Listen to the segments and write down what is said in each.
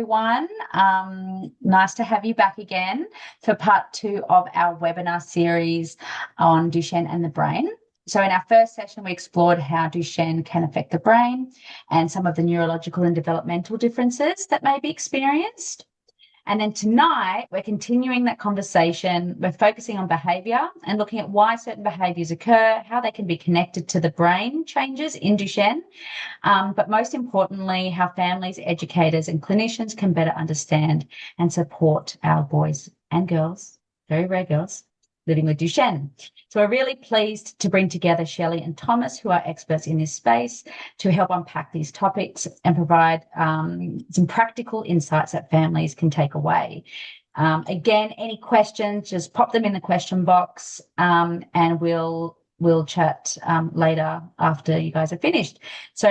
Everyone. Nice to have you back again for part 2 of our webinar series on Duchenne and the brain. So in our first session, we explored how Duchenne can affect the brain and some of the neurological and developmental differences that may be experienced. And then tonight, we're continuing that conversation. We're focusing on behaviour and looking at why certain behaviours occur, how they can be connected to the brain changes in Duchenne, but most importantly, how families, educators and clinicians can better understand and support our boys and girls, very rare girls, living with Duchenne. So we're really pleased to bring together Shelley and Thomas, who are experts in this space, to help unpack these topics and provide some practical insights that families can take away. Again, any questions, just pop them in the question box, and we'll chat later after you guys are finished. So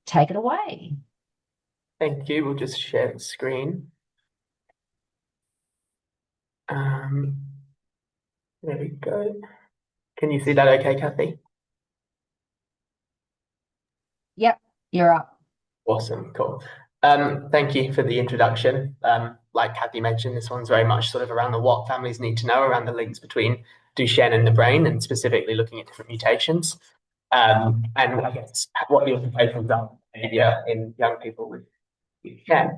take it away. Thank you. We'll just share the screen. There we go. Can you see that okay, Kathy? Yep, you're up. Awesome, cool. Thank you for the introduction. Like Kathy mentioned, this one's very much sort of around the what families need to know around the links between Duchenne and the brain, and specifically looking at different mutations. And I guess what the implications are for behaviour in young people with Duchenne.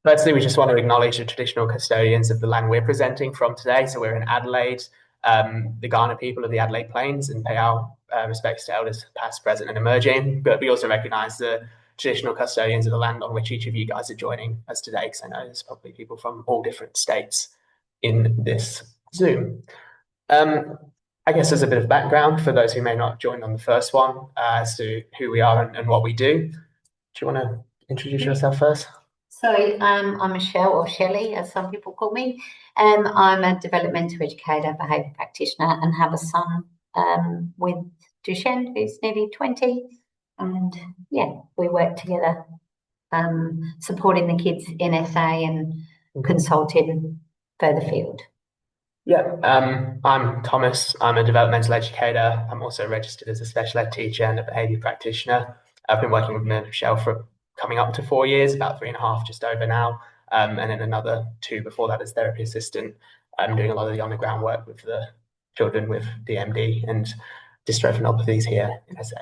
Firstly, we just want to acknowledge the traditional custodians of the land we're presenting from today. So we're in Adelaide, the Kaurna people of the Adelaide Plains, and pay our respects to elders past, present and emerging. But we also recognise the traditional custodians of the land on which each of you guys are joining us today, because I know there's probably people from all different states in this Zoom. I guess as a bit of background for those who may not join on the first one, as to who we are and what we do. Do you want to introduce yourself first? So I'm Michelle, or Shelley, as some people call me, and I'm a developmental educator, behaviour practitioner, and have a son with Duchenne, who's nearly 20. And yeah, we work together, supporting the kids in SA and consulting further field. Yeah, I'm Thomas. I'm a developmental educator. I'm also registered as a special ed teacher and a behaviour practitioner. I've been working with Michelle for coming up to 4 years, about 3.5, just over now, and then another 2 before that as therapy assistant. I'm doing a lot of the on-the-ground work with the children with DMD and dystrophinopathies here in SA.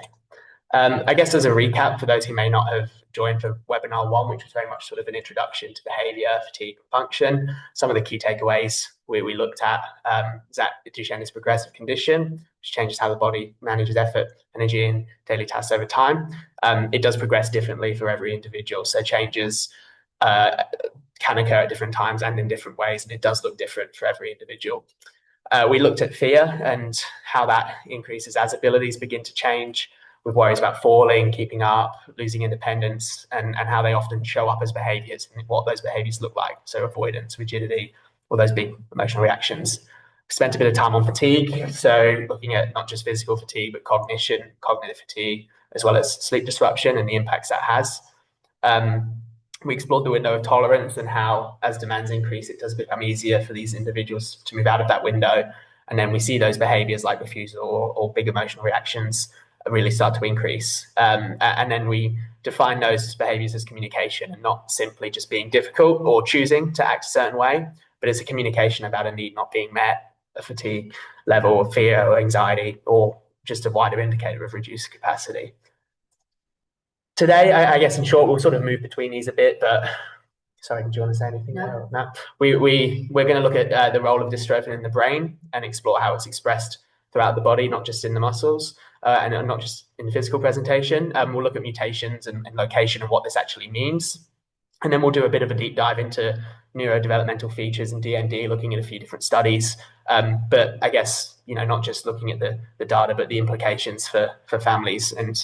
I guess as a recap for those who may not have joined for webinar 1, which was very much sort of an introduction to behaviour, fatigue and function, some of the key takeaways we looked at is that Duchenne is a progressive condition, which changes how the body manages effort, energy and daily tasks over time. It does progress differently for every individual, so changes can occur at different times and in different ways, and it does look different for every individual. We looked at fear and how that increases as abilities begin to change, with worries about falling, keeping up, losing independence, and how they often show up as behaviours and what those behaviours look like. So avoidance, rigidity, all those big emotional reactions. We spent a bit of time on fatigue, so looking at not just physical fatigue, but cognition, cognitive fatigue, as well as sleep disruption and the impacts that has. We explored the window of tolerance and how, as demands increase, it does become easier for these individuals to move out of that window. And then we see those behaviours like refusal or big emotional reactions really start to increase. And then we define those behaviours as communication, and not simply just being difficult or choosing to act a certain way, but it's a communication about a need not being met, a fatigue level of fear or anxiety, or just a wider indicator of reduced capacity. Today, I guess in short, we'll sort of move between these a bit, but sorry, did you want to say anything? No. No. We're going to look at the role of dystrophin in the brain and explore how it's expressed throughout the body, not just in the muscles, and not just in the physical presentation. We'll look at mutations and location and what this actually means. And then we'll do a bit of a deep dive into neurodevelopmental features and DMD, looking at a few different studies. But I guess, not just looking at the data, but the implications for families and,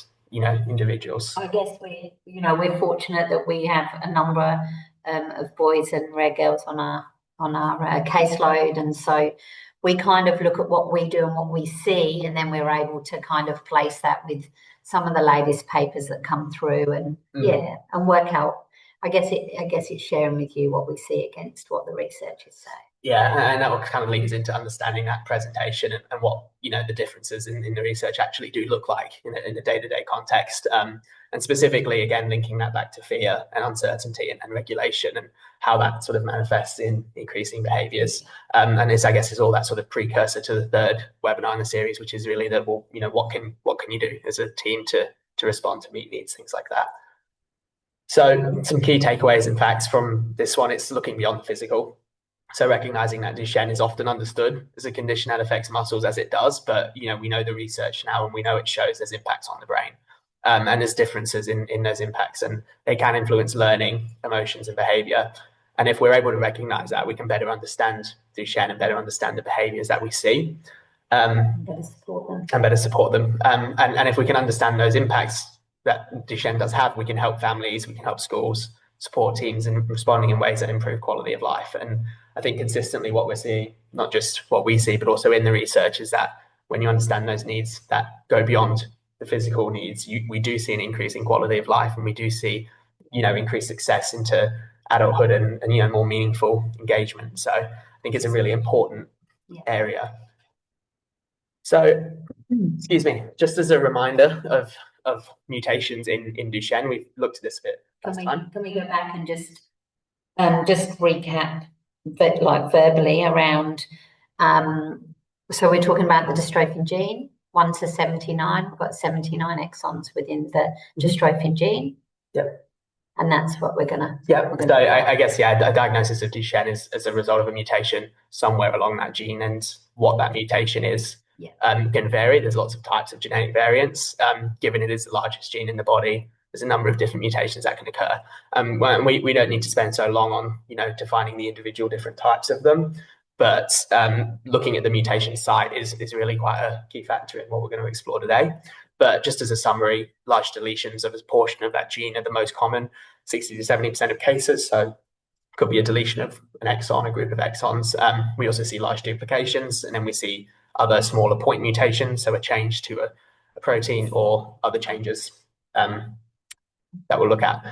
individuals. I guess we're fortunate that we have a number of boys and rare girls on our caseload, and so we kind of look at what we do and what we see, and then we're able to kind of place that with some of the latest papers that come through, and and work out. I guess it's sharing with you what we see against what the researchers say. Yeah, and that will kind of leads into understanding that presentation and what, the differences in the research actually do look like in the day-to-day context. And specifically, again, linking that back to fear and uncertainty and regulation and how that sort of manifests in increasing behaviours. And this, I guess, is all that sort of precursor to the third webinar in the series, which is really that, well, what can you do as a team to respond to meet needs, things like that. So some key takeaways and facts from this one, it's looking beyond the physical. So recognizing that Duchenne is often understood as a condition that affects muscles as it does, but we know the research now and we know it shows there's impacts on the brain. And there's differences in those impacts, and they can influence learning, emotions, and behavior. And if we're able to recognize that, we can better understand Duchenne and better understand the behaviors that we see. And better support them. And if we can understand those impacts that Duchenne does have, we can help families, we can help schools, support teams in responding in ways that improve quality of life. And I think consistently what we're seeing, not just what we see, but also in the research, is that when you understand those needs that go beyond the physical needs, we do see an increase in quality of life, and we do see, increased success into adulthood and more meaningful engagement. So I think it's a really important area. So, excuse me, just as a reminder of mutations in Duchenne, we've looked at this a bit last time. Can we go back and just recap, but like verbally around, so we're talking about the dystrophin gene, 1 to 79. We've got 79 exons within the dystrophin gene. Yep. And that's what we're gonna. Yeah. So I guess, a diagnosis of Duchenne is as a result of a mutation somewhere along that gene, and what that mutation is can vary. There's lots of types of genetic variants. Given it is the largest gene in the body, there's a number of different mutations that can occur. We don't need to spend so long on defining the individual different types of them, but looking at the mutation site is really quite a key factor in what we're going to explore today. But just as a summary, large deletions of a portion of that gene are the most common, 60 to 70% of cases. So it could be a deletion of an exon, a group of exons. We also see large duplications, and then we see other smaller point mutations, so a change to a protein or other changes that we'll look at.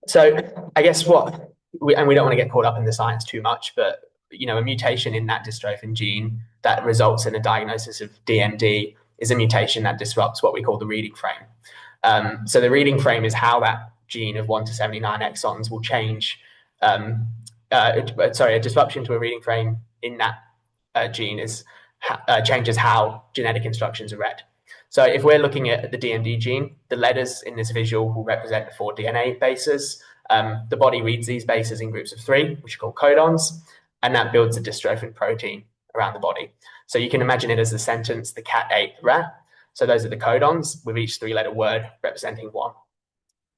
So I guess we don't want to get caught up in the science too much, but a mutation in that dystrophin gene that results in a diagnosis of DMD is a mutation that disrupts what we call the reading frame. So the reading frame is how that gene of 1 to 79 exons will change. A disruption to a reading frame in that gene changes how genetic instructions are read. So if we're looking at the DMD gene, the letters in this visual will represent the 4 DNA bases. The body reads these bases in groups of 3, which are called codons, and that builds a dystrophin protein around the body. So you can imagine it as the sentence, the cat ate the rat. So those are the codons, with each 3-letter word representing 1.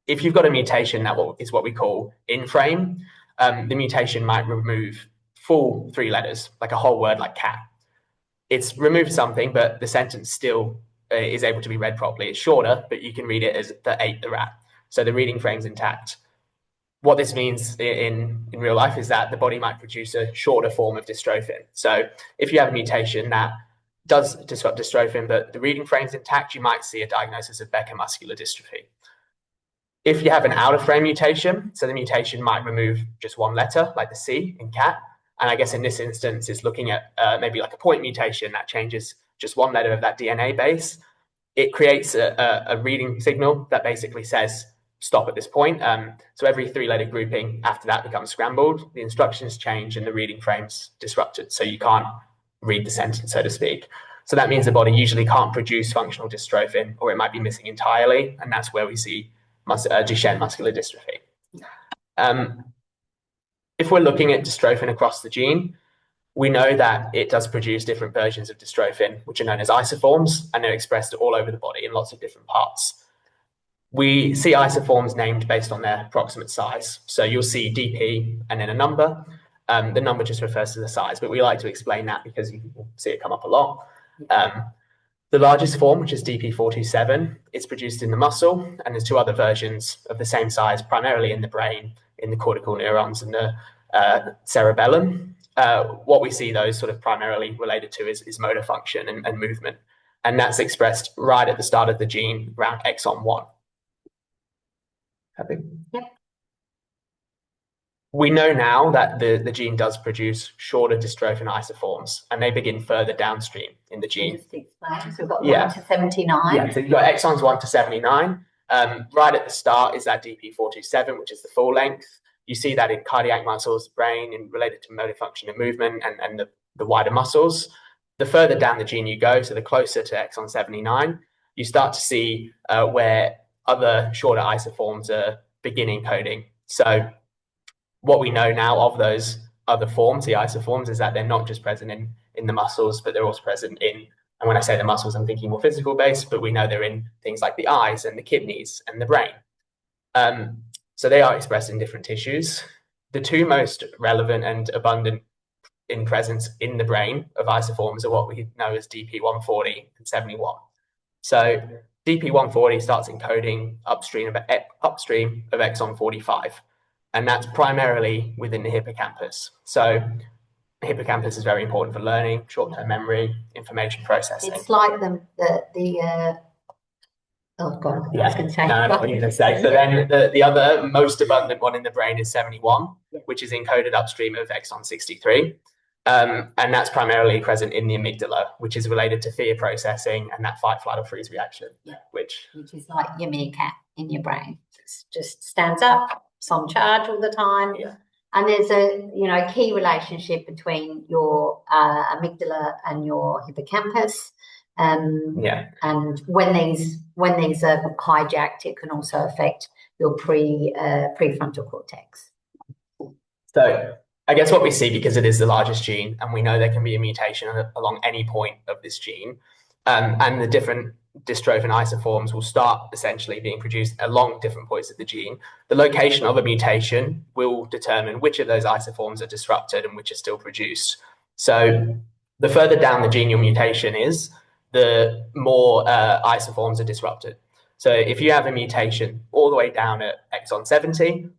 If you've got a mutation that is what we call in frame, the mutation might remove full 3 letters, like a whole word like cat. It's removed something, but the sentence still is able to be read properly. It's shorter, but you can read it as the ate the rat. So the reading frame's intact. What this means in real life is that the body might produce a shorter form of dystrophin. So if you have a mutation that does disrupt dystrophin, but the reading frame's intact, you might see a diagnosis of Becker muscular dystrophy. If you have an out-of-frame mutation, so the mutation might remove just 1 letter, like the C in cat, and I guess in this instance, it's looking at maybe like a point mutation that changes just 1 letter of that DNA base. It creates a reading signal that basically says, stop at this point. So every 3-letter grouping after that becomes scrambled, the instructions change and the reading frame's disrupted. So you can't read the sentence, so to speak. So that means the body usually can't produce functional dystrophin, or it might be missing entirely. And that's where we see Duchenne muscular dystrophy. If we're looking at dystrophin across the gene, we know that it does produce different versions of dystrophin, which are known as isoforms, and they're expressed all over the body in lots of different parts. We see isoforms named based on their approximate size. So you'll see DP and then a number. The number just refers to the size, but we like to explain that because you can see it come up a lot. The largest form, which is DP427, is produced in the muscle, and there's 2 other versions of the same size, primarily in the brain, in the cortical neurons and the cerebellum. What we see those sort of primarily related to is motor function and movement, and that's expressed right at the start of the gene around exon 1. Happy? Yep. we know now that the gene does produce shorter dystrophin isoforms, and they begin further downstream in the gene. Just explain. So we've got 1 to 79. Yeah, so you've got exons 1 to 79. Right at the start is that DP427, which is the full length. You see that in cardiac muscles, brain, and related to motor function and movement, and the wider muscles. The further down the gene you go, so the closer to exon 79, you start to see where other shorter isoforms are beginning coding. So what we know now of those other forms, the isoforms, is that they're not just present in the muscles, but they're also present in, and when I say the muscles, I'm thinking more physical based, but we know they're in things like the eyes and the kidneys and the brain. So they are expressed in different tissues. The two most relevant and abundant in presence in the brain of isoforms are what we know as DP140 and 71. So DP140 starts encoding upstream of exon 45. And that's primarily within the hippocampus. So the hippocampus is very important for learning, short-term memory, information processing. It's like oh God, yeah. I was going to say. No, I know what you're going to say. So then the other most abundant one in the brain is 71, which is encoded upstream of exon 63. And that's primarily present in the amygdala, which is related to fear processing and that fight, flight, or freeze reaction, which is like your meerkat in your brain. It just stands up. It's on charge all the time, and there's a key relationship between your amygdala and your hippocampus, and when these are hijacked, it can also affect your prefrontal cortex. So I guess what we see, because it is the largest gene, and we know there can be a mutation along any point of this gene, and the different dystrophin isoforms will start essentially being produced along different points of the gene. The location of a mutation will determine which of those isoforms are disrupted and which are still produced. So the further down the gene your mutation is, the more isoforms are disrupted. So if you have a mutation all the way down at exon 70,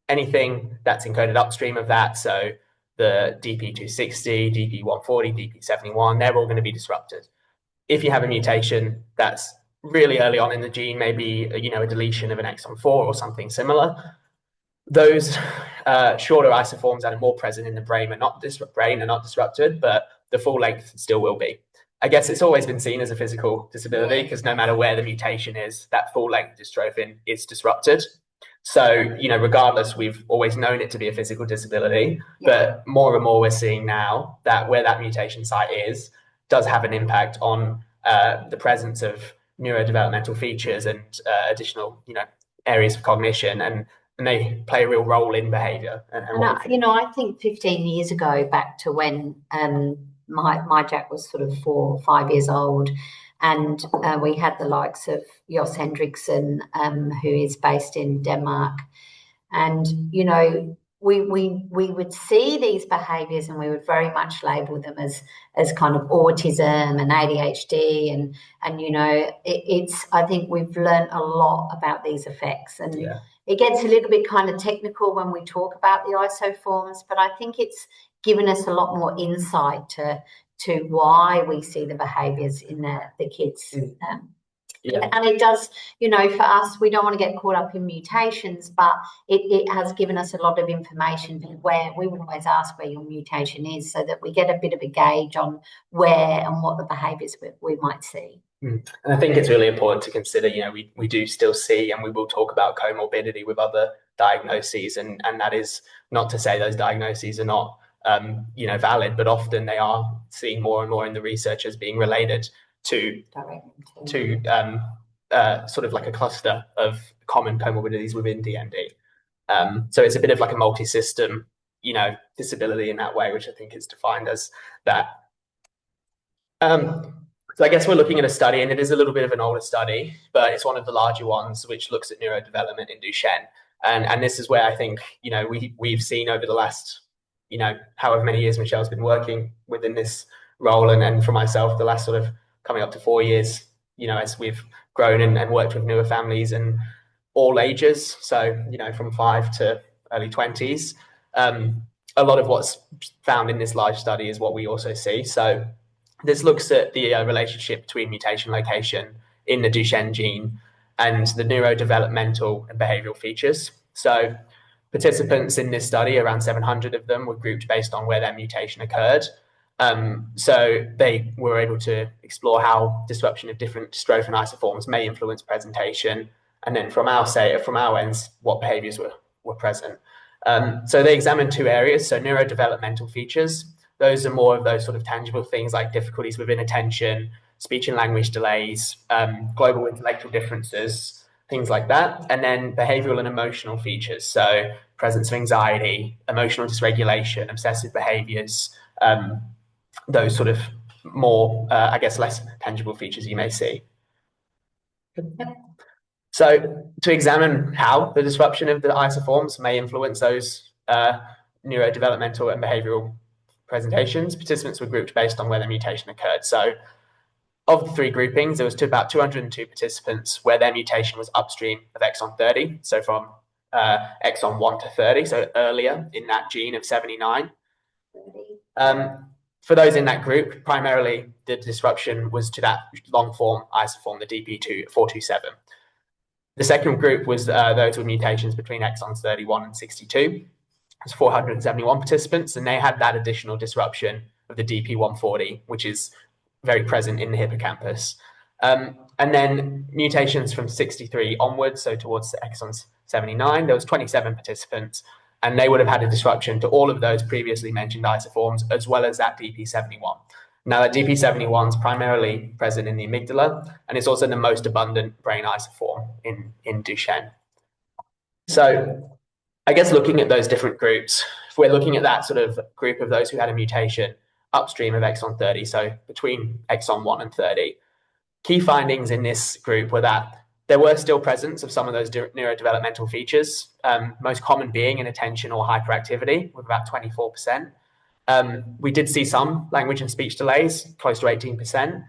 anything that's encoded upstream of that, so the DP260, DP140, DP71, they're all going to be disrupted. If you have a mutation that's really early on in the gene, maybe a deletion of an exon 4 or something similar, those shorter isoforms that are more present in the brain are not disrupted, but the full length still will be. I guess it's always been seen as a physical disability, because no matter where the mutation is, that full length dystrophin is disrupted. So, regardless, we've always known it to be a physical disability, but more and more we're seeing now that where that mutation site is does have an impact on the presence of neurodevelopmental features and additional, areas of cognition, and they play a real role in behaviour. I think 15 years ago, back to when my Jack was sort of 4 or 5 years old, and we had the likes of Jos Hendrickson, who is based in Denmark, and we would see these behaviours, and we would very much label them as kind of autism and ADHD, and it's I think we've learned a lot about these effects, and it gets a little bit kind of technical when we talk about the isoforms, but I think it's given us a lot more insight to why we see the behaviours in the kids. And it does, for us, we don't want to get caught up in mutations, but it has given us a lot of information where we would always ask where your mutation is, so that we get a bit of a gauge on where and what the behaviours we might see. And I think it's really important to consider, we do still see, and we will talk about comorbidity with other diagnoses, and that is not to say those diagnoses are not valid, but often they are seen more and more in the research as being related to sort of like a cluster of common comorbidities within DMD. So it's a bit of like a multi-system, disability in that way, which I think is defined as that. So I guess we're looking at a study, and it is a little bit of an older study, but it's one of the larger ones, which looks at neurodevelopment in Duchenne. And this is where I think, we've seen over the last, however many years Michelle's been working within this role, and for myself, the last sort of coming up to 4 years, as we've grown and worked with newer families and all ages. So, from 5 to early 20s. A lot of what's found in this large study is what we also see. So this looks at the relationship between mutation location in the Duchenne gene and the neurodevelopmental and behavioral features. So Participants in this study, around 700 of them, were grouped based on where their mutation occurred. So they were able to explore how disruption of different dystrophin isoforms may influence presentation, and then from our ends, what behaviours were present. So they examined two areas. So neurodevelopmental features, those are more of those sort of tangible things like difficulties with inattention, speech and language delays, global intellectual differences, things like that. And then behavioural and emotional features, so presence of anxiety, emotional dysregulation, obsessive behaviours, those sort of more, I guess, less tangible features you may see. So to examine how the disruption of the isoforms may influence those neurodevelopmental and behavioural presentations, participants were grouped based on where the mutation occurred. So of the three groupings, there was about 202 participants where their mutation was upstream of exon 30, so from exon 1 to 30, so earlier in that gene of 79. For those in that group, primarily the disruption was to that long form isoform, the DP427. The second group was those with mutations between exons 31 and 62. It was 471 participants, and they had that additional disruption of the DP140, which is very present in the hippocampus. And then mutations from 63 onwards, so towards exons 79, there was 27 participants, and they would have had a disruption to all of those previously mentioned isoforms, as well as that DP71. Now, that DP71 is primarily present in the amygdala, and it's also the most abundant brain isoform in Duchenne. So I guess looking at those different groups, if we're looking at that sort of group of those who had a mutation upstream of exon 30, so between exon 1 and 30, key findings in this group were that there were still presence of some of those neurodevelopmental features, most common being inattention or hyperactivity, with about 24%. We did see some language and speech delays, close to 18%.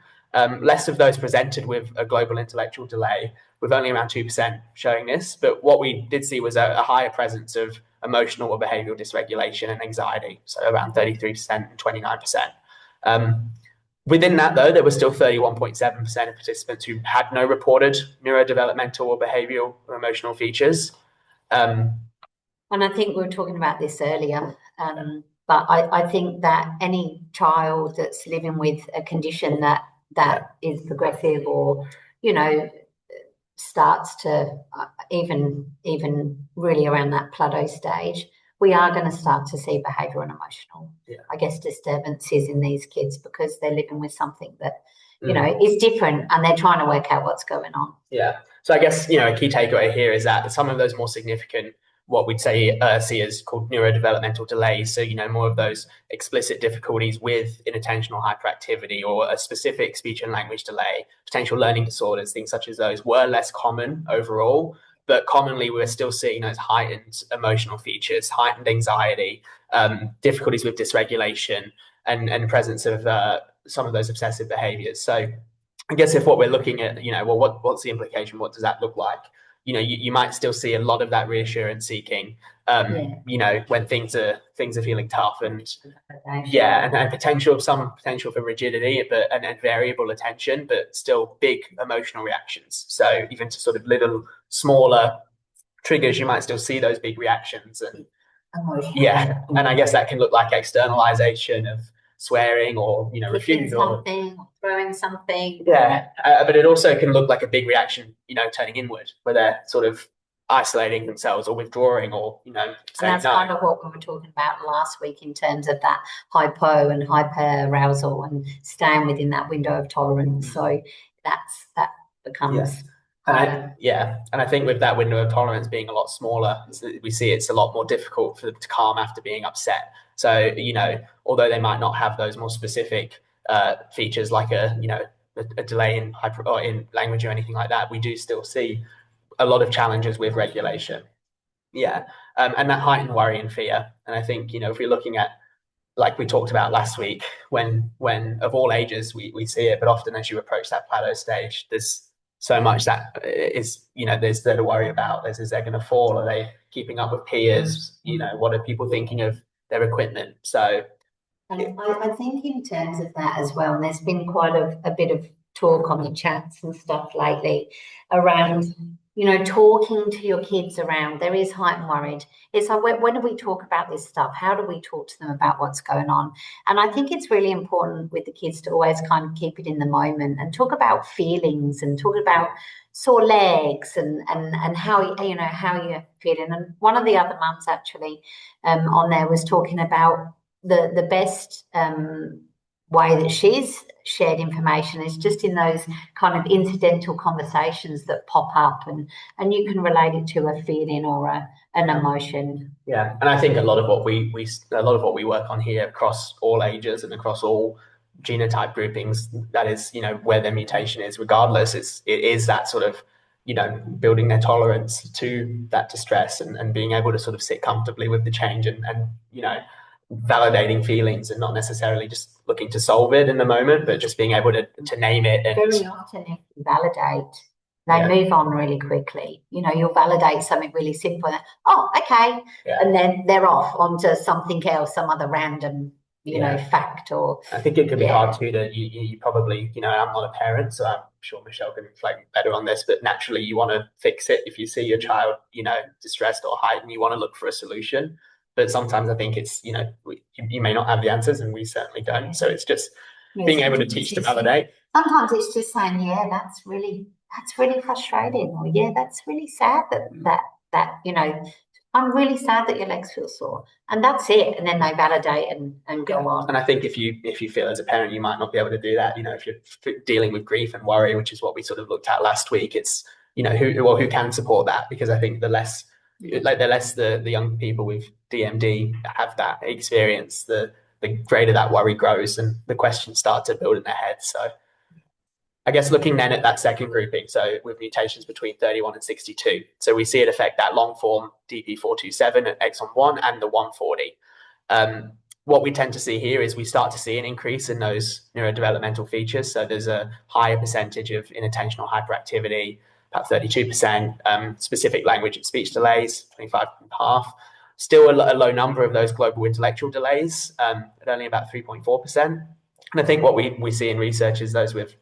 Less of those presented with a global intellectual delay, with only around 2% showing this. But what we did see was a higher presence of emotional or behavioural dysregulation and anxiety, so around 33% and 29%. Within that, though, there was still 31.7% of participants who had no reported neurodevelopmental or behavioural or emotional features. And I think we were talking about this earlier, but I think that any child that's living with a condition that is progressive or, starts to even really around that plateau stage, we are going to start to see behavioural and emotional, I guess, disturbances in these kids because they're living with something that, is different and they're trying to work out what's going on. Yeah. So I guess, a key takeaway here is that some of those more significant, what we'd say see as called neurodevelopmental delays. So, more of those explicit difficulties with inattentional hyperactivity or a specific speech and language delay, potential learning disorders, things such as those were less common overall. But commonly, we're still seeing those heightened emotional features, heightened anxiety, difficulties with dysregulation, and presence of some of those obsessive behaviors. So I guess if what we're looking at, what's the implication? What does that look like? You might still see a lot of that reassurance seeking, when things are feeling tough and and potential for rigidity, and variable attention, but still big emotional reactions. So even to sort of little smaller triggers, you might still see those big reactions, and and I guess that can look like externalization of swearing or refusal or throwing something. But it also can look like a big reaction, turning inward, where they're sort of isolating themselves or withdrawing or and that's kind of what we were talking about last week in terms of that hypo and hyper arousal and staying within that window of tolerance. So that becomes and I think with that window of tolerance being a lot smaller, we see it's a lot more difficult for them to calm after being upset. So, although they might not have those more specific features like a delay in in language or anything like that, we do still see a lot of challenges with regulation. And that heightened worry and fear. And I think, if we're looking at, like we talked about last week, when of all ages we see it, but often as you approach that plateau stage, there's so much that is, there's there to worry about. Is they're going to fall? Are they keeping up with peers? What are people thinking of their equipment? So, and I think in terms of that as well, and there's been quite a bit of talk on the chats and stuff lately around talking to your kids around, there is heightened worried. It's like, when do we talk about this stuff? How do we talk to them about what's going on? And I think it's really important with the kids to always kind of keep it in the moment and talk about feelings and talk about sore legs and how you're feeling. And one of the other mums actually on there was talking about the best way that she's shared information is just in those kind of incidental conversations that pop up, and you can relate it to a feeling or an emotion. Yeah, and I think a lot of what we work on here across all ages and across all genotype groupings, that is, where their mutation is, regardless, it is that sort of, building their tolerance to that distress and being able to sort of sit comfortably with the change and validating feelings and not necessarily just looking to solve it in the moment, but just being able to name it. And very often if you validate, they move on really quickly. You'll validate something really simple and, oh, okay. Yeah. And then they're off onto something else, some other random, fact. Or I think it can be hard too that you probably, I'm not a parent, so I'm sure Michelle can reflect better on this, but naturally you want to fix it. If you see your child, distressed or heightened, you want to look for a solution. But sometimes I think it's, you may not have the answers, and we certainly don't. So it's just being able to teach to validate. Sometimes it's just saying, yeah, that's really frustrating, or yeah, that's really sad that I'm really sad that your legs feel sore, and that's it. And then they validate and go on. And I think if you feel as a parent you might not be able to do that, if you're dealing with grief and worry, which is what we sort of looked at last week, it's who can support that, because I think the less the young people with DMD have that experience, the greater that worry grows and the questions start to build in their heads. So I guess looking then at that second grouping, so with mutations between 31 and 62, so we see it affect that long form DP427 at exon 1 and the 140. What we tend to see here is we start to see an increase in those neurodevelopmental features. So there's a higher percentage of inattentional hyperactivity, about 32%, specific language and speech delays, 25.5%. Still a low number of those global intellectual delays, at only about 3.4%. And I think what we see in research is those with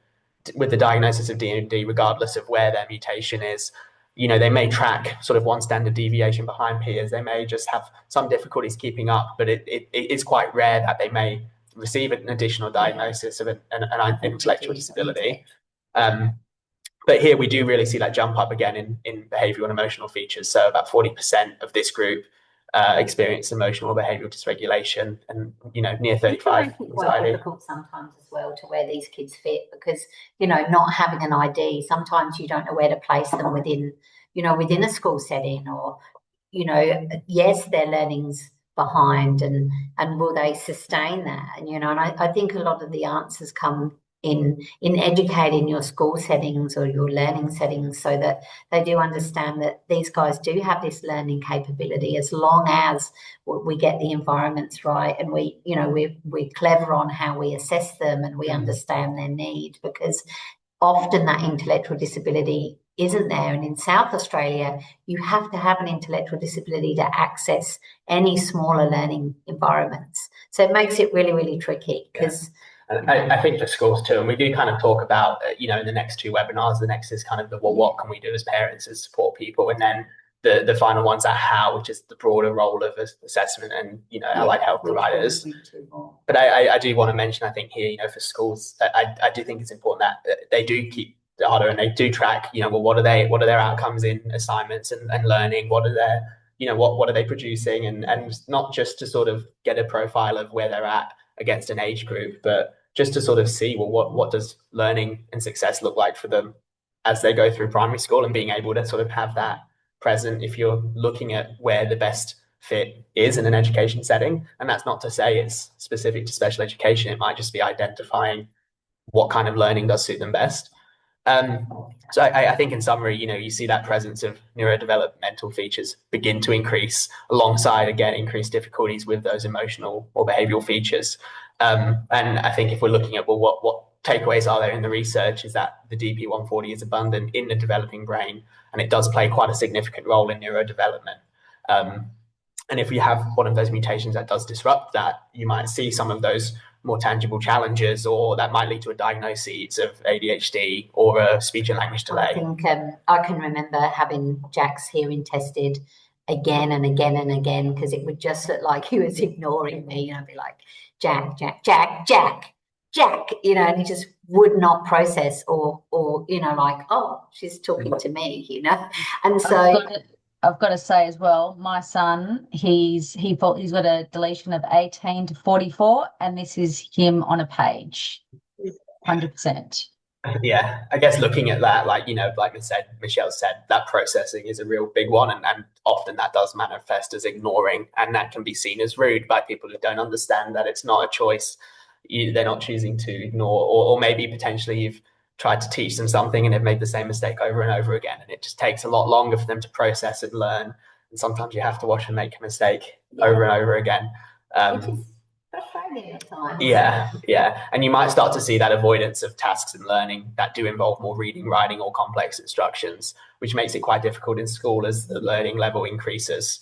the diagnosis of DMD, regardless of where their mutation is, they may track sort of one standard deviation behind peers. They may just have some difficulties keeping up, but it is quite rare that they may receive an additional diagnosis of an intellectual disability. But here we do really see that jump up again in behavioural and emotional features. So about 40% of this group experience emotional or behavioural dysregulation, and near 35%. It's quite difficult sometimes as well to where these kids fit, because not having an ID, sometimes you don't know where to place them within a school setting, or yes, their learning's behind, and will they sustain that? And I think a lot of the answers come in educating your school settings or your learning settings, so that they do understand that these guys do have this learning capability, as long as we get the environments right and we're clever on how we assess them and we understand their need, because often that intellectual disability isn't there. And in South Australia, you have to have an intellectual disability to access any smaller learning environments. So it makes it really, really tricky, because I think for schools too, and we do kind of talk about, in the next two webinars, the next is kind of what can we do as parents as support people, and then the final one's at how, which is the broader role of assessment and, allied health providers. But I do want to mention, I think here, for schools, I do think it's important that they do keep data and they do track, what are their outcomes in assignments and learning, what are their, what are they producing, and not just to sort of get a profile of where they're at against an age group, but just to sort of see, what does learning and success look like for them as they go through primary school, and being able to sort of have that present if you're looking at where the best fit is in an education setting. And that's not to say it's specific to special education. It might just be identifying what kind of learning does suit them best. So I think in summary, you see that presence of neurodevelopmental features begin to increase alongside, again, increased difficulties with those emotional or behavioural features. And I think if we're looking at, what takeaways are there in the research, is that the DP140 is abundant in the developing brain, and it does play quite a significant role in neurodevelopment. And if you have one of those mutations that does disrupt that, you might see some of those more tangible challenges, or that might lead to a diagnosis of ADHD or a speech and language delay. I think I can remember having Jack's hearing tested again and again and again, because it would just look like he was ignoring me. I'd be like, Jack, Jack, Jack, Jack, Jack, and he just would not process or like, oh, she's talking to me, And so I've got to say as well, my son, he's got a deletion of 18 to 44, and this is him on a page, 100%. Yeah, I guess looking at that, like Michelle said, that processing is a real big one, and often that does manifest as ignoring, and that can be seen as rude by people who don't understand that it's not a choice. They're not choosing to ignore, or maybe potentially you've tried to teach them something and they've made the same mistake over and over again, and it just takes a lot longer for them to process and learn. And sometimes you have to watch them make a mistake over and over again. Which is frustrating at times. Yeah. And you might start to see that avoidance of tasks and learning that do involve more reading, writing, or complex instructions, which makes it quite difficult in school as the learning level increases.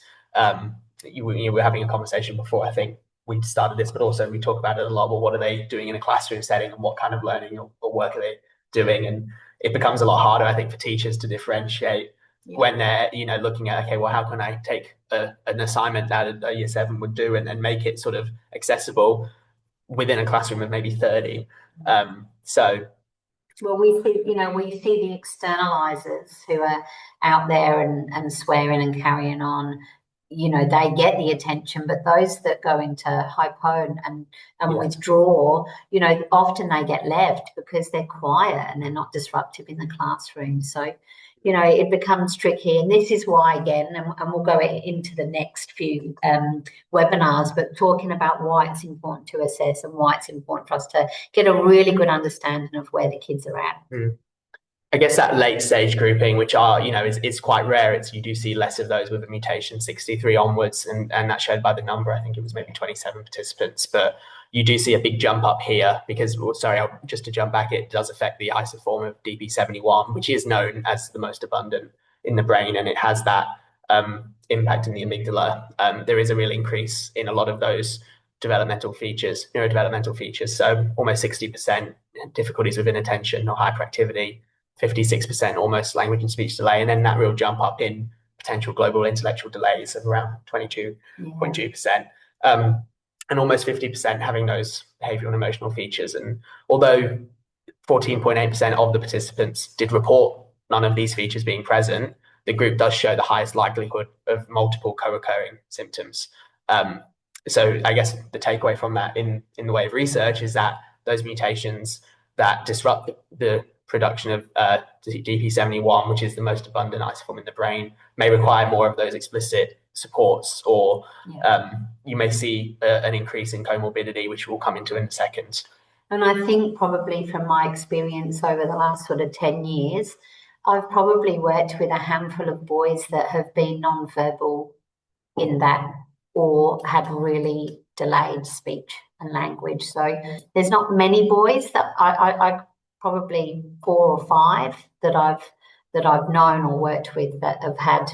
You were having a conversation before, I think we started this, but also we talk about it a lot. Well, what are they doing in a classroom setting, and what kind of learning or work are they doing? And it becomes a lot harder, I think, for teachers to differentiate when they're looking at, okay, well, how can I take an assignment that a year 7 would do and make it sort of accessible within a classroom of maybe 30. Well, we see the externalizers who are out there and swearing and carrying on. They get the attention, but those that go into hypo and withdraw, often they get left because they're quiet and they're not disruptive in the classroom. So, it becomes tricky. And this is why, again, and we'll go into the next few webinars, but talking about why it's important to assess and why it's important for us to get a really good understanding of where the kids are at. I guess that late stage grouping, which are, is quite rare. You do see less of those with a mutation 63 onwards, and that's showed by the number. I think it was maybe 27 participants, but you do see a big jump up here because, just to jump back, it does affect the isoform of DP71, which is known as the most abundant in the brain, and it has that impact in the amygdala. There is a real increase in a lot of those neurodevelopmental features. So almost 60% difficulties with inattention or hyperactivity, 56% almost language and speech delay, and then that real jump up in potential global intellectual delays of around 22.2%, and almost 50% having those behavioural and emotional features. And although 14.8% of the participants did report none of these features being present, the group does show the highest likelihood of multiple co-occurring symptoms. So I guess the takeaway from that in the way of research is that those mutations that disrupt the production of DP71, which is the most abundant isoform in the brain, may require more of those explicit supports, or you may see an increase in comorbidity, which we'll come into in a second. And I think probably from my experience over the last sort of 10 years, I've probably worked with a handful of boys that have been non-verbal in that, or had really delayed speech and language. So there's not many boys that I probably 4 or 5 that I've known or worked with that have had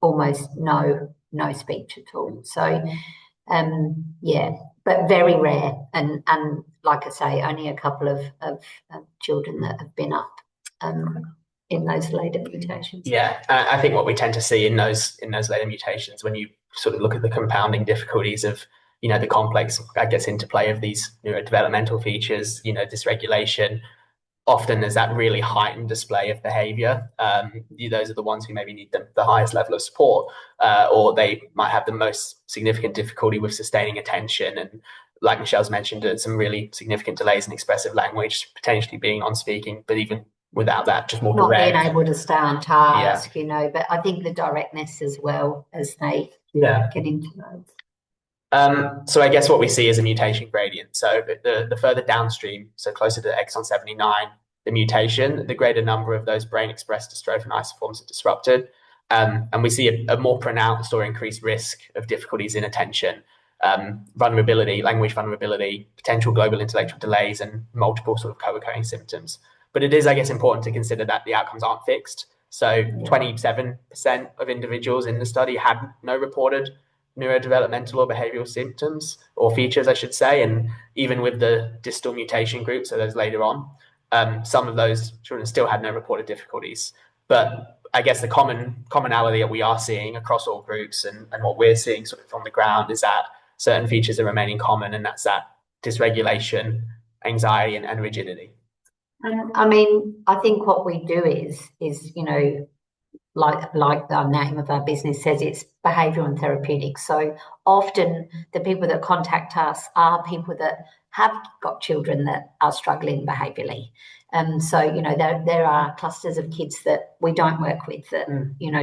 almost no speech at all. So but very rare, and like I say, only a couple of children that have been up in those later mutations. Yeah, I think what we tend to see in those later mutations, when you sort of look at the compounding difficulties of the complex, I guess, interplay of these neurodevelopmental features, dysregulation, often there's that really heightened display of behaviour. Those are the ones who maybe need the highest level of support, or they might have the most significant difficulty with sustaining attention. And like Michelle's mentioned, some really significant delays in expressive language, potentially being on speaking, but even without that, just more not direct. Being able to stay on task, but I think the directness as well as they get into those. So I guess what we see is a mutation gradient. So the further downstream, so closer to exon 79, the mutation, the greater number of those brain expressed dystrophin isoforms are disrupted. And we see a more pronounced or increased risk of difficulties in attention, vulnerability, language vulnerability, potential global intellectual delays, and multiple sort of co-occurring symptoms. But it is, I guess, important to consider that the outcomes aren't fixed. So 27% of individuals in the study had no reported neurodevelopmental or behavioural symptoms or features, I should say, and even with the distal mutation group, so those later on, some of those children still had no reported difficulties. But I guess the commonality that we are seeing across all groups and what we're seeing sort of on the ground is that certain features are remaining common, and that's that dysregulation, anxiety, and rigidity. I mean, I think what we do is like the name of our business says, it's behavioural and therapeutic. So often the people that contact us are people that have got children that are struggling behaviourally. So, there are clusters of kids that we don't work with that,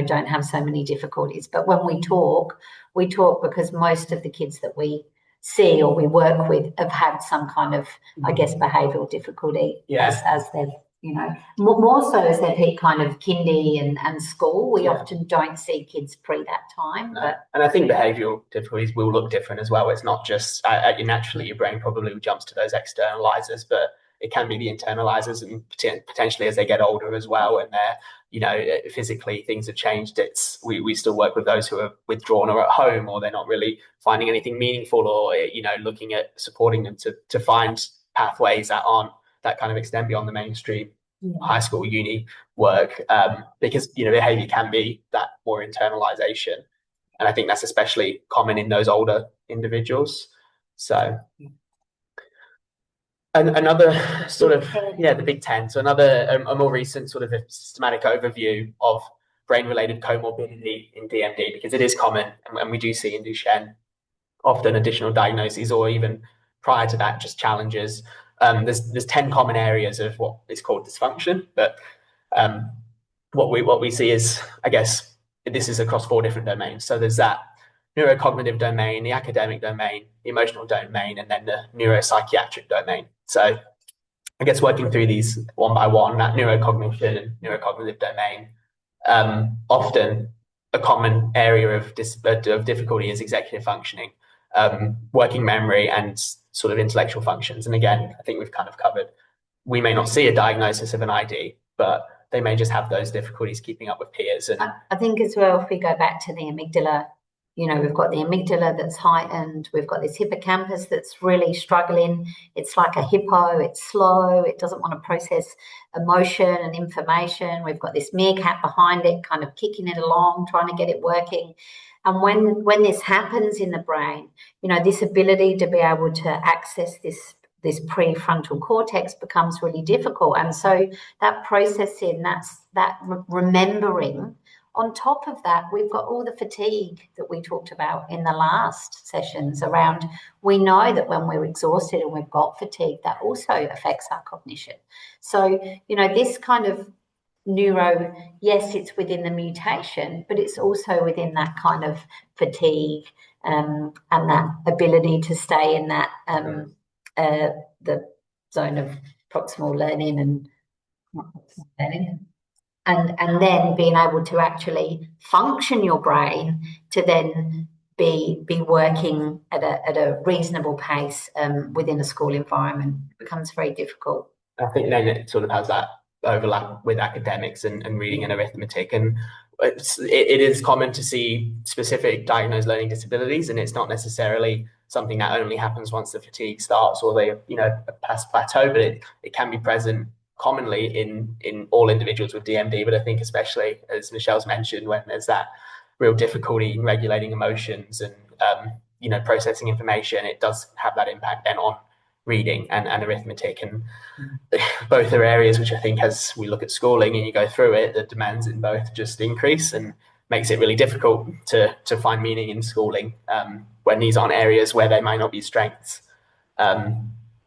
don't have so many difficulties. But when we talk because most of the kids that we see or we work with have had some kind of, I guess, behavioural difficulty as they've, more so as they've hit kind of kindy and school. We often don't see kids pre that time. No. And I think behavioural difficulties will look different as well. It's not just, naturally your brain probably jumps to those externalizers, but it can be the internalizers, and potentially as they get older as well, and they're, physically things have changed. We still work with those who are withdrawn or at home, or they're not really finding anything meaningful, or, looking at supporting them to find pathways that kind of extend beyond the mainstream high school, uni work, because, behavior can be that more internalization. And I think that's especially common in those older individuals. So another sort of, the Big Ten. So another, a more recent sort of a systematic overview of brain-related comorbidity in DMD, because it is common, and we do see in Duchenne often additional diagnoses, or even prior to that, just challenges. There's 10 common areas of what is called dysfunction, but what we see is, I guess, this is across 4 different domains. So there's that neurocognitive domain, the academic domain, the emotional domain, and then the neuropsychiatric domain. So I guess working through these one by one, that neurocognition and neurocognitive domain, often a common area of difficulty is executive functioning, working memory, and sort of intellectual functions. And again, I think we've kind of covered, we may not see a diagnosis of an ID, but they may just have those difficulties keeping up with peers. And I think as well, if we go back to the amygdala, we've got the amygdala that's heightened. We've got this hippocampus that's really struggling. It's like a hippo. It's slow. It doesn't want to process emotion and information. We've got this meerkat behind it, kind of kicking it along, trying to get it working. And when this happens in the brain, this ability to be able to access this prefrontal cortex becomes really difficult. And so that processing, that remembering. On top of that, we've got all the fatigue that we talked about in the last sessions around, we know that when we're exhausted and we've got fatigue, that also affects our cognition. So, this kind of neuro, yes, it's within the mutation, but it's also within that kind of fatigue and that ability to stay in that the zone of proximal learning and not proximal learning. And then being able to actually function your brain to then be working at a reasonable pace within a school environment becomes very difficult. I think then it sort of has that overlap with academics and reading and arithmetic, and it is common to see specific diagnosed learning disabilities, and it's not necessarily something that only happens once the fatigue starts or they pass plateau, but it can be present commonly in all individuals with DMD, but I think especially, as Michelle's mentioned, when there's that real difficulty in regulating emotions and processing information, it does have that impact then on reading and arithmetic. And both are areas which I think, as we look at schooling and you go through it, the demands in both just increase and makes it really difficult to find meaning in schooling when these aren't areas where there might not be strengths.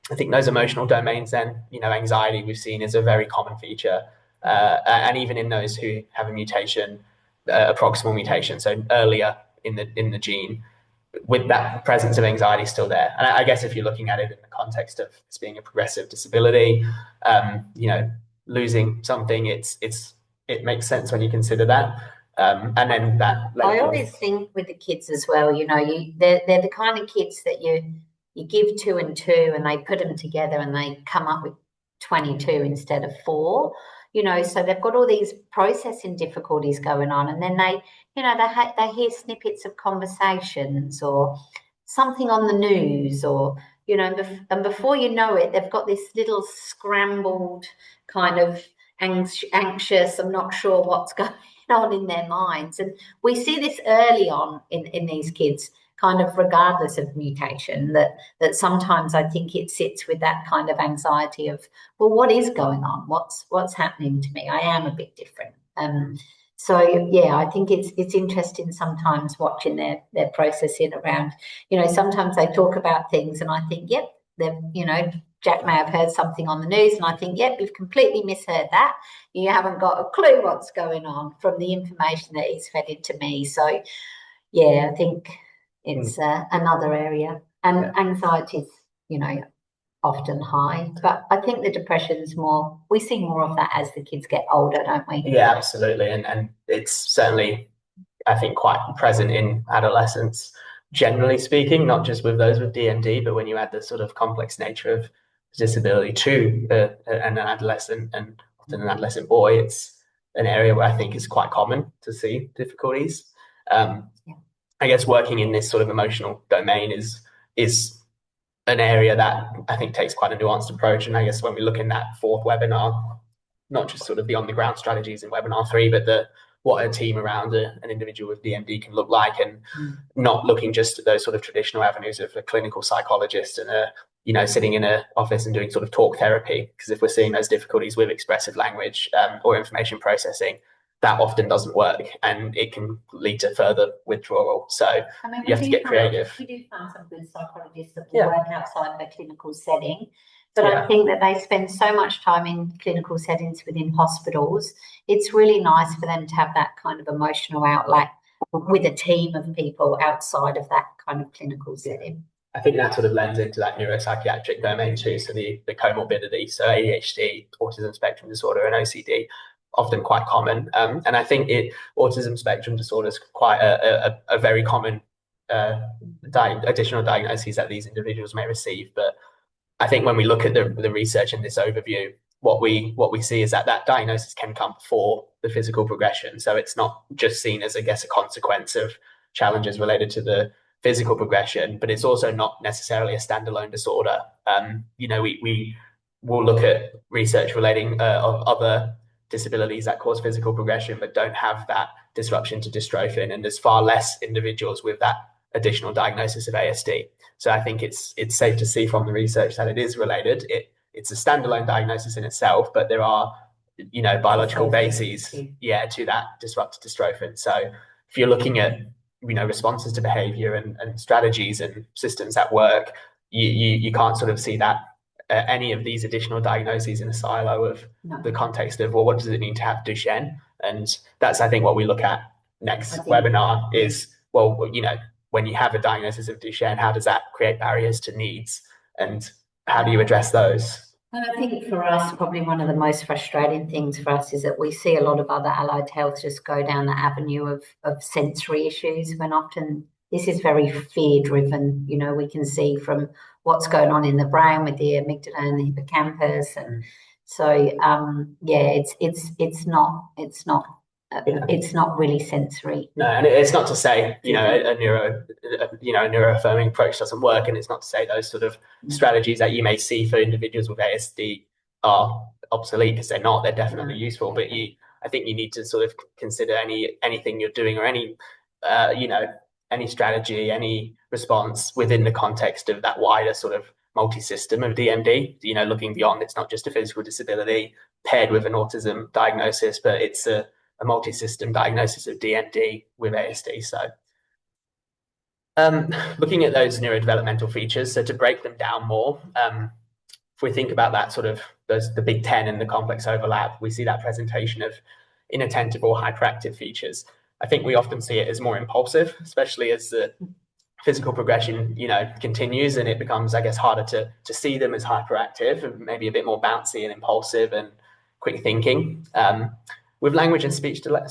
I think those emotional domains then, anxiety we've seen is a very common feature. And even in those who have a mutation, a proximal mutation, so earlier in the gene, with that presence of anxiety still there. And I guess if you're looking at it in the context of this being a progressive disability, losing something, it makes sense when you consider that. And then that. I always think with the kids as well, they're the kind of kids that you give 2 and 2 and they put them together and they come up with 22 instead of 4. so they've got all these processing difficulties going on, and then they hear snippets of conversations or something on the news, or and before you know it, they've got this little scrambled kind of anxious, I'm not sure what's going on in their minds. And we see this early on in these kids, kind of regardless of mutation, that sometimes I think it sits with that kind of anxiety of, well, what is going on? What's happening to me? I am a bit different. So yeah, I think it's interesting sometimes watching their processing around, sometimes they talk about things and I think, yep, Jack may have heard something on the news and I think, yep, you've completely misheard that. You haven't got a clue what's going on from the information that he's fed into me. So yeah, I think it's another area. And anxiety's, often high, but I think the depression's more, we see more of that as the kids get older, don't we? Yeah, absolutely. And it's certainly, I think, quite present in adolescence, generally speaking, not just with those with DMD, but when you add the sort of complex nature of disability to an adolescent, and often an adolescent boy, it's an area where I think is quite common to see difficulties. I guess working in this sort of emotional domain is an area that I think takes quite a nuanced approach. And I guess when we look in that fourth webinar, not just sort of the on-the-ground strategies in webinar 3, but what a team around an individual with DMD can look like, and not looking just at those sort of traditional avenues of a clinical psychologist and sitting in an office and doing sort of talk therapy. Because if we're seeing those difficulties with expressive language or information processing, that often doesn't work, and it can lead to further withdrawal. So you have to get creative. We do find some good psychologists that will work outside of a clinical setting, but I think that they spend so much time in clinical settings within hospitals. It's really nice for them to have that kind of emotional outlet with a team of people outside of that kind of clinical setting. I think that sort of lends into that neuropsychiatric domain too. So the comorbidity, so ADHD, autism spectrum disorder, and OCD, often quite common. And I think autism spectrum disorder is quite a very common additional diagnoses that these individuals may receive. But I think when we look at the research in this overview, what we see is that diagnosis can come before the physical progression. So it's not just seen as, I guess, a consequence of challenges related to the physical progression, but it's also not necessarily a standalone disorder. We will look at research relating of other disabilities that cause physical progression but don't have that disruption to dystrophin, and there's far less individuals with that additional diagnosis of ASD. So I think it's safe to see from the research that it is related. It's a standalone diagnosis in itself, but there are biological bases to that disrupted dystrophin. So if you're looking at responses to behavior and strategies and systems at work, you can't sort of see that any of these additional diagnoses in a silo of the context of, well, what does it mean to have Duchenne? And that's, I think, what we look at next webinar is, well, when you have a diagnosis of Duchenne, how does that create barriers to needs, and how do you address those? And I think for us, probably one of the most frustrating things for us is that we see a lot of other allied health just go down the avenue of sensory issues, when often this is very fear-driven. We can see from what's going on in the brain with the amygdala and the hippocampus, and so it's not really sensory. No, and it's not to say a neuroaffirming approach doesn't work, and it's not to say those sort of strategies that you may see for individuals with ASD are obsolete, because they're not. They're definitely useful, but I think you need to sort of consider anything you're doing, or any strategy, any response within the context of that wider sort of multi-system of DMD. Looking beyond, it's not just a physical disability paired with an autism diagnosis, but it's a multi-system diagnosis of DMD with ASD. So looking at those neurodevelopmental features, so to break them down more, if we think about that sort of the big 10 and the complex overlap, we see that presentation of inattentive or hyperactive features. I think we often see it as more impulsive, especially as the physical progression continues, and it becomes, I guess, harder to see them as hyperactive, and maybe a bit more bouncy and impulsive and quick thinking. With language and speech delay,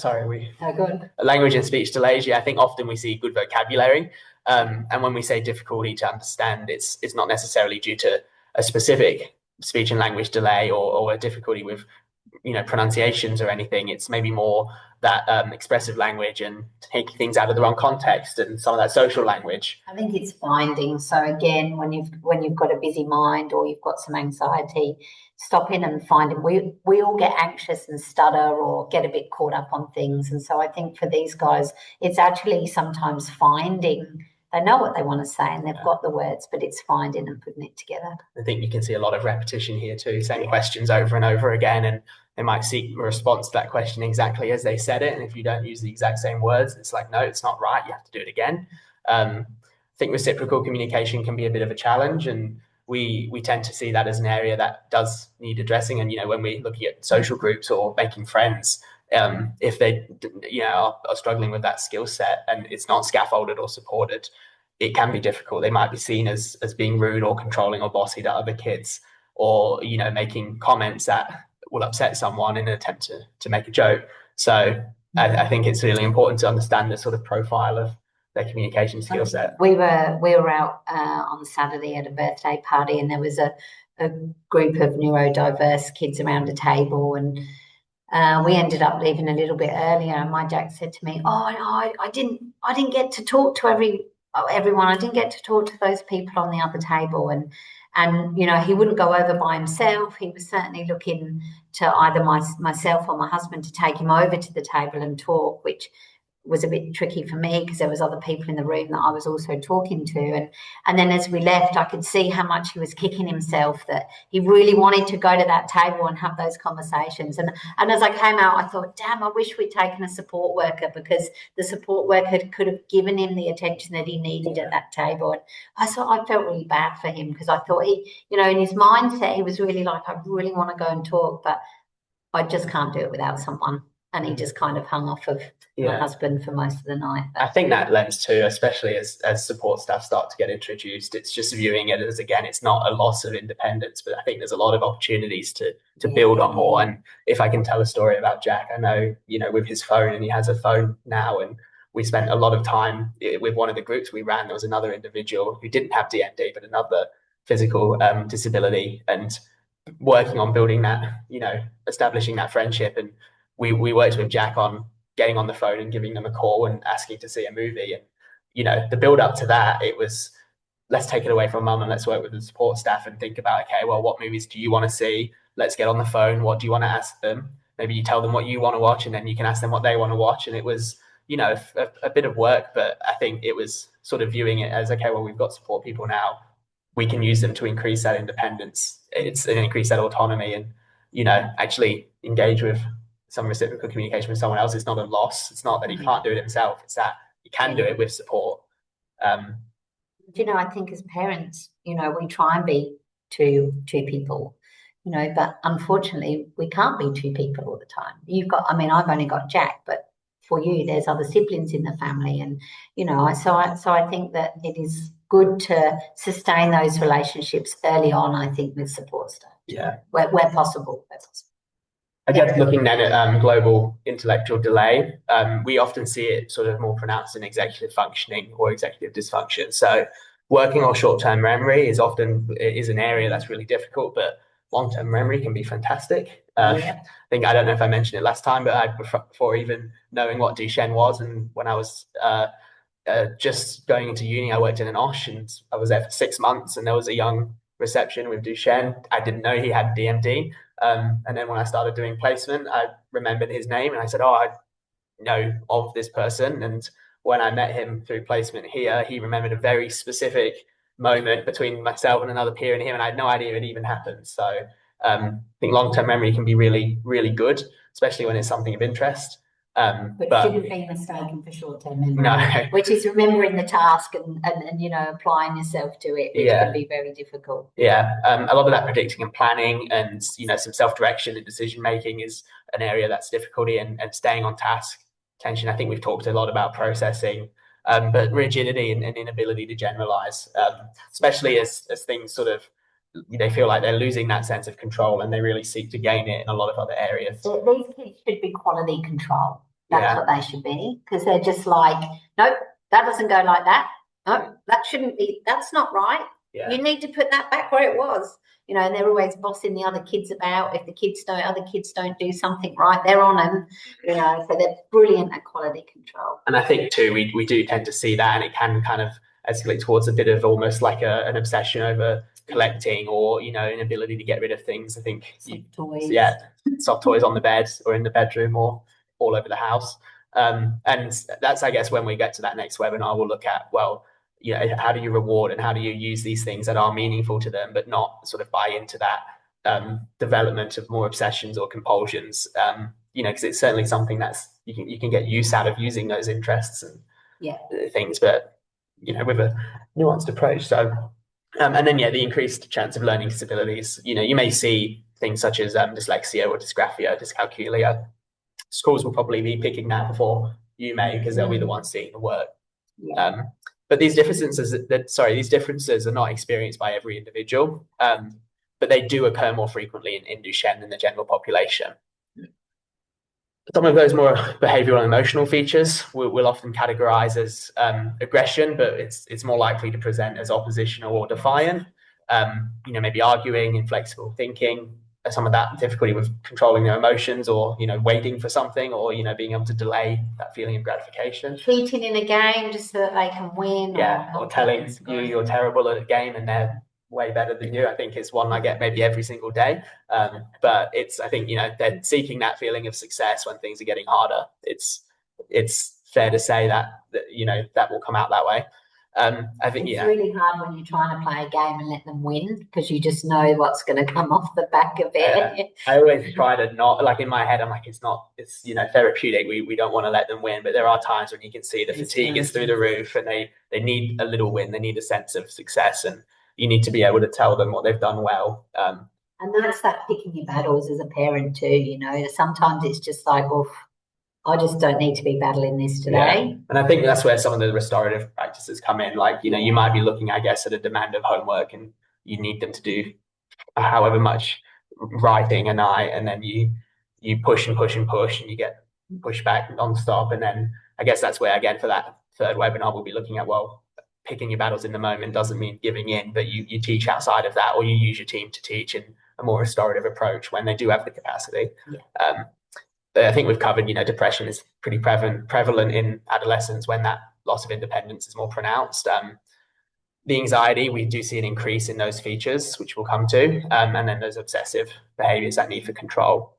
language and speech delays, I think often we see good vocabulary, and when we say difficulty to understand, it's not necessarily due to a specific speech and language delay or a difficulty with pronunciations or anything. It's maybe more that expressive language and taking things out of the wrong context and some of that social language. I think it's finding. So again, when you've got a busy mind or you've got some anxiety, stop in and find it. We all get anxious and stutter or get a bit caught up on things. And so I think for these guys, it's actually sometimes finding. They know what they want to say and they've got the words, but it's finding and putting it together. I think you can see a lot of repetition here too, same questions over and over again, and they might seek a response to that question exactly as they said it. And if you don't use the exact same words, it's like, no, it's not right. You have to do it again. I think reciprocal communication can be a bit of a challenge, and we tend to see that as an area that does need addressing. And, when we're looking at social groups or making friends, if they, are struggling with that skill set and it's not scaffolded or supported, it can be difficult. They might be seen as being rude or controlling or bossy to other kids, or, making comments that will upset someone in an attempt to make a joke. So I think it's really important to understand the sort of profile of their communication skill set. We were out on Saturday at a birthday party, and there was a group of neurodiverse kids around a table, and we ended up leaving a little bit earlier. And my Jack said to me, I didn't get to talk to everyone. I didn't get to talk to those people on the other table. And he wouldn't go over by himself. He was certainly looking to either myself or my husband to take him over to the table and talk, which was a bit tricky for me because there was other people in the room that I was also talking to. And then as we left, I could see how much he was kicking himself, that he really wanted to go to that table and have those conversations. And as I came out, I thought, damn, I wish we'd taken a support worker, because the support worker could have given him the attention that he needed at that table. And I felt really bad for him, because I thought he, in his mindset, he was really like, I really want to go and talk, but I just can't do it without someone. And he just kind of hung off of my husband for most of the night. I think that lends too, especially as support staff start to get introduced. It's just viewing it as, again, it's not a loss of independence, but I think there's a lot of opportunities to build on more. And if I can tell a story about Jack, I know, with his phone, and he has a phone now, and we spent a lot of time with one of the groups we ran. There was another individual who didn't have DMD, but another physical disability, and working on building that, establishing that friendship. And we worked with Jack on getting on the phone and giving them a call and asking to see a movie. And, the build up to that, it was, let's take it away from mum and let's work with the support staff and think about, okay, well, what movies do you want to see? Let's get on the phone. What do you want to ask them? Maybe you tell them what you want to watch, and then you can ask them what they want to watch. And it was, a bit of work, but I think it was sort of viewing it as, okay, well, we've got support people now. We can use them to increase that independence. It's increase that autonomy, and, actually engage with some reciprocal communication with someone else. It's not a loss. It's not that he can't do it himself. It's that he can do it with support. I think as parents, we try and be two people, but unfortunately we can't be two people all the time. I've only got Jack, but for you, there's other siblings in the family. And, so I think that it is good to sustain those relationships early on, I think, with support staff. Yeah. Where possible. I guess looking then at global intellectual delay, we often see it sort of more pronounced in executive functioning or executive dysfunction. So working on short-term memory is an area that's really difficult, but long-term memory can be fantastic. I think, I don't know if I mentioned it last time, but before even knowing what Duchenne was, and when I was just going into uni, I worked in an OSH, and I was there for 6 months, and there was a young reception with Duchenne. I didn't know he had DMD. And then when I started doing placement, I remembered his name, and I said, I know of this person. And when I met him through placement here, he remembered a very specific moment between myself and another peer and him, and I had no idea it even happened. So I think long-term memory can be really, really good, especially when it's something of interest. But shouldn't be mistaken for short-term memory, no. Which is remembering the task and applying yourself to it, which can be very difficult. Yeah, a lot of that predicting and planning, and some self-direction and decision-making is an area that's difficulty, and staying on task, attention. I think we've talked a lot about processing, but rigidity and inability to generalize, especially as things sort of, they feel like they're losing that sense of control, and they really seek to gain it in a lot of other areas. These kids should be quality control. That's what they should be, because they're just like, nope, that doesn't go like that. No, that shouldn't be, that's not right. Yeah. You need to put that back where it was. and they're always bossing the other kids about. If the other kids don't do something right, they're on them, so they're brilliant at quality control. And I think too, we do tend to see that, and it can kind of escalate towards a bit of almost like an obsession over collecting, or an ability to get rid of things. I think soft toys on the bed or in the bedroom or all over the house. And that's, I guess, when we get to that next webinar, we'll look at, well, how do you reward and how do you use these things that are meaningful to them, but not sort of buy into that development of more obsessions or compulsions. Because it's certainly something that's you can get use out of using those interests and things, but with a nuanced approach. So, and then the increased chance of learning disabilities. You may see things such as dyslexia or dysgraphia, dyscalculia. Schools will probably be picking that before you may, because they'll be the ones seeing the work. But these differences are not experienced by every individual, but they do occur more frequently in Duchenne than the general population. Some of those more behavioural and emotional features we'll often categorise as aggression, but it's more likely to present as oppositional or defiant. Maybe arguing, inflexible thinking, some of that difficulty with controlling their emotions, or waiting for something, or being able to delay that feeling of gratification. Cheating in a game just so that they can win. Or telling you you're terrible at a game and they're way better than you. I think it's one I get maybe every single day. But I think they're seeking that feeling of success when things are getting harder. It's fair to say that that will come out that way. I think it's really hard when you're trying to play a game and let them win, because you just know what's going to come off the back of it. I always try to not, like, in my head, I'm like, it's therapeutic. We don't want to let them win, but there are times when you can see the fatigue is through the roof, and they need a little win. They need a sense of success, and you need to be able to tell them what they've done well. And that's that picking your battles as a parent too. Sometimes it's just like, well, I just don't need to be battling this today. Yeah. And I think that's where some of the restorative practices come in. Like, you might be looking, I guess, at a demand of homework, and you need them to do however much writing a night, and then you push and push and push, and you get pushback non-stop. And then I guess that's where, again, for that third webinar, we'll be looking at, well, picking your battles in the moment doesn't mean giving in, but you teach outside of that, or you use your team to teach in a more restorative approach when they do have the capacity. I think we've covered, depression is pretty prevalent in adolescents when that loss of independence is more pronounced. The anxiety, we do see an increase in those features, which we'll come to, and then those obsessive behaviours, that need for control.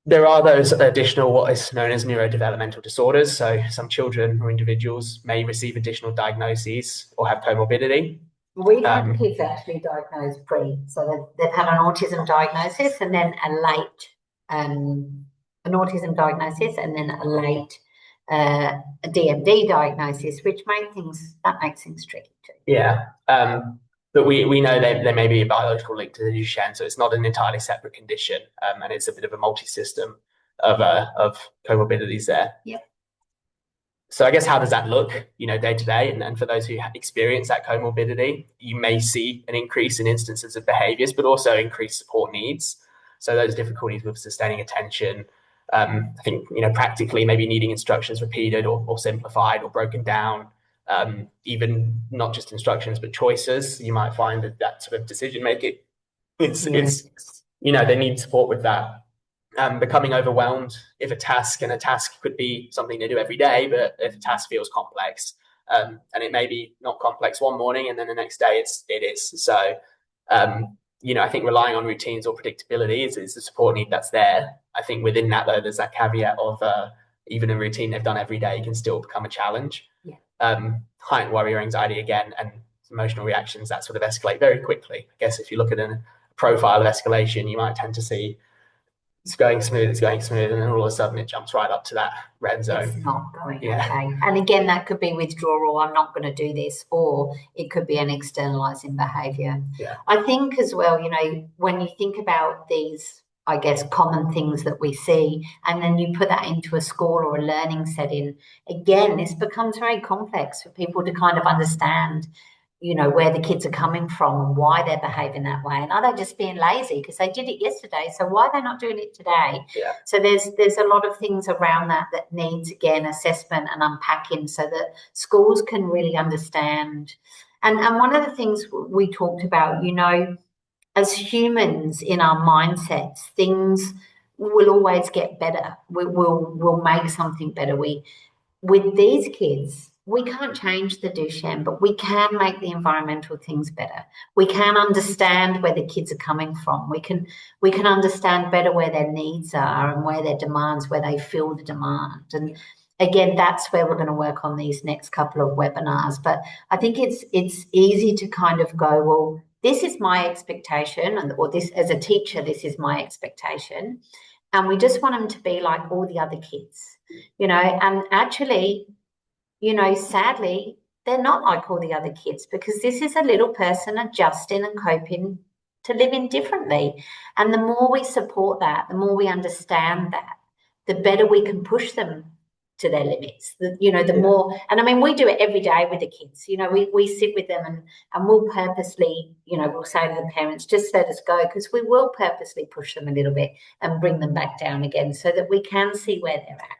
There are those additional, what is known as neurodevelopmental disorders. So some children or individuals may receive additional diagnoses or have comorbidity. We've had kids actually diagnosed so they've had an autism diagnosis, and then a late an autism diagnosis, and then a late a DMD diagnosis, which makes things tricky too. Yeah, but we know there may be a biological link to the Duchenne, so it's not an entirely separate condition, and it's a bit of a multi-system of comorbidities there. Yep. So I guess, how does that look, day to day? And for those who experience that comorbidity, you may see an increase in instances of behaviours, but also increased support needs. So those difficulties with sustaining attention, I think, practically maybe needing instructions repeated or simplified or broken down, even not just instructions, but choices. You might find that sort of decision making, it's they need support with that. Becoming overwhelmed if a task could be something they do every day, but if a task feels complex, and it may be not complex one morning, and then the next day it is. So, I think relying on routines or predictability is the support need that's there. I think within that, though, there's that caveat of even a routine they've done every day can still become a challenge. Heightened worry or anxiety, again, and emotional reactions that sort of escalate very quickly. I guess if you look at a profile of escalation, you might tend to see it's going smooth, and then all of a sudden it jumps right up to that red zone. It's not going okay. And again, that could be withdrawal, I'm not going to do this, or it could be an externalizing behavior. I think as well, when you think about these, I guess, common things that we see, and then you put that into a school or a learning setting, again, this becomes very complex for people to kind of understand, where the kids are coming from and why they're behaving that way. And are they just being lazy because they did it yesterday? So why are they not doing it today? So there's a lot of things around that needs, again, assessment and unpacking, so that schools can really understand And one of the things we talked about, you know, as humans in our mindsets, things will always get better. We'll make something better. With these kids, we can't change the Duchenne, but we can make the environmental things better. We can understand where the kids are coming from. We can understand better where their needs are and where their demands, where they feel the demand. And again, that's where we're going to work on these next couple of webinars. But I think it's easy to kind of go, well, this is my expectation, or this, as a teacher, this is my expectation. And we just want them to be like all the other kids, you know, and actually, you know, sadly, they're not like all the other kids, because this is a little person adjusting and coping to living differently. And the more we support that, the more we understand that, the better we can push them to their limits. You know, the more, and I mean, we do it every day with the kids. You know, we sit with them and we'll purposely, you know, we'll say to the parents, just let us go, because we will purposely push them a little bit and bring them back down again so that we can see where they're at.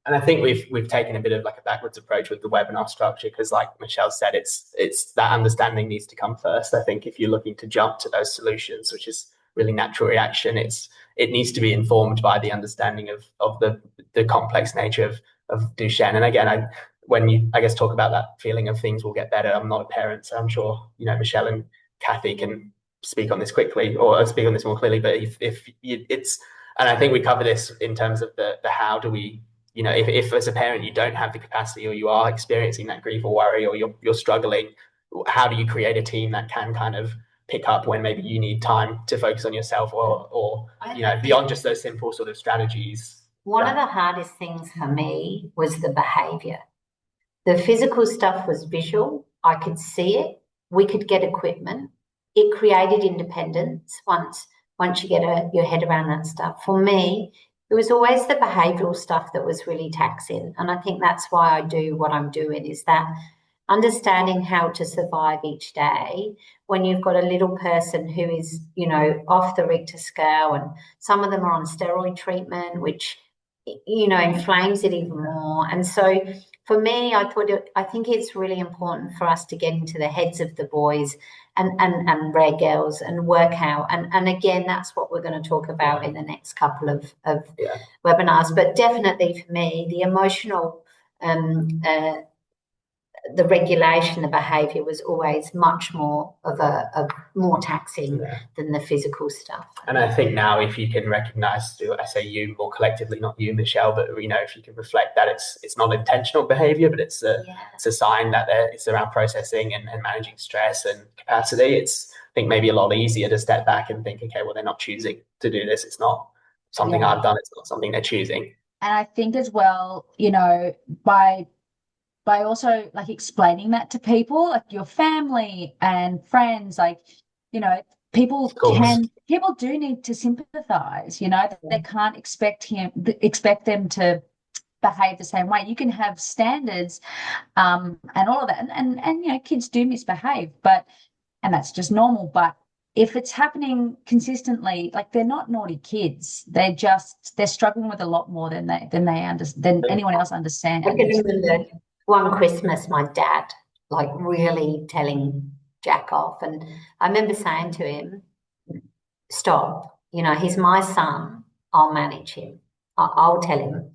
And I think we've taken a bit of like a backwards approach with the webinar structure, because like Michelle said, it's that understanding needs to come first. I think if you're looking to jump to those solutions, which is really natural reaction, it needs to be informed by the understanding of the complex nature of Duchenne. And again, when you, I guess, talk about that feeling of things will get better, I'm not a parent, so I'm sure, you know, Michelle and Kathy can speak on this quickly, or speak on this more clearly. But if it's, and I think we cover this in terms of the how do we, you know, if as a parent you don't have the capacity, or you are experiencing that grief or worry, or you're struggling, how do you create a team that can kind of pick up when maybe you need time to focus on yourself, or you know, beyond just those simple sort of strategies? One of the hardest things for me was the behaviour. The physical stuff was visual. I could see it. We could get equipment. It created independence once you get your head around that stuff. For me, it was always the behavioural stuff that was really taxing. And I think that's why I do what I'm doing, is that understanding how to survive each day when you've got a little person who is, you know, off the Richter scale, and some of them are on steroid treatment, which, you know, inflames it even more. And so for me, I think it's really important for us to get into the heads of the boys and rare girls and work out. And again, that's what we're going to talk about in the next couple of webinars. But definitely for me, the emotional, the regulation, the behaviour was always much more of a more taxing than the physical stuff. And I think now, if you can recognise, I say you more collectively, not you, Michelle, but you know, if you can reflect that it's not intentional behaviour, but it's a sign that it's around processing and managing stress and capacity. It's, I think, maybe a lot easier to step back and think, okay, well, they're not choosing to do this. It's not something I've done. It's not something they're choosing. And I think as well, you know, by also like explaining that to people, like your family and friends, like, you know, people do need to sympathize, you know, they can't expect them to behave the same way. You can have standards and all of that, and you know, kids do misbehave, and that's just normal. But if it's happening consistently, like, they're not naughty kids, they're struggling with a lot more than anyone else understands. One Christmas, my dad, like, really telling Jack off. And I remember saying to him, stop, you know, he's my son. I'll manage him. I'll tell him.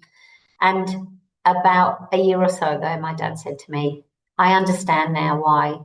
And about a year or so ago, my dad said to me, I understand now why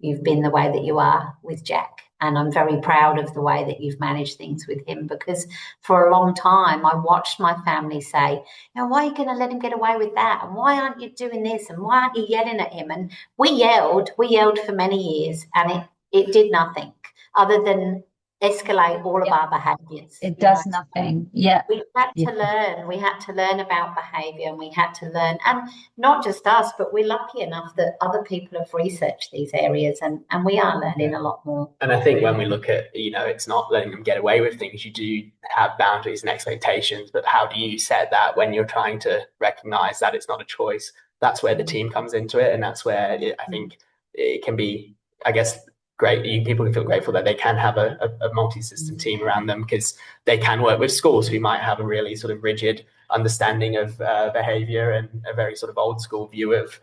you've been the way that you are with Jack. And I'm very proud of the way that you've managed things with him, because for a long time I watched my family say, you know, why are you going to let him get away with that? And why aren't you doing this? And why aren't you yelling at him? And we yelled for many years, and it did nothing other than escalate all of our behaviours. It does nothing. Yeah. We had to learn. We had to learn about behaviour, and we had to learn, and not just us, but we're lucky enough that other people have researched these areas, and we are learning a lot more. And I think when we look at, you know, it's not letting them get away with things. You do have boundaries and expectations, but how do you set that when you're trying to recognise that it's not a choice? That's where the team comes into it, and that's where I think it can be, I guess, great. People can feel grateful that they can have a multi-system team around them, because they can work with schools who might have a really sort of rigid understanding of behaviour and a very sort of old school view of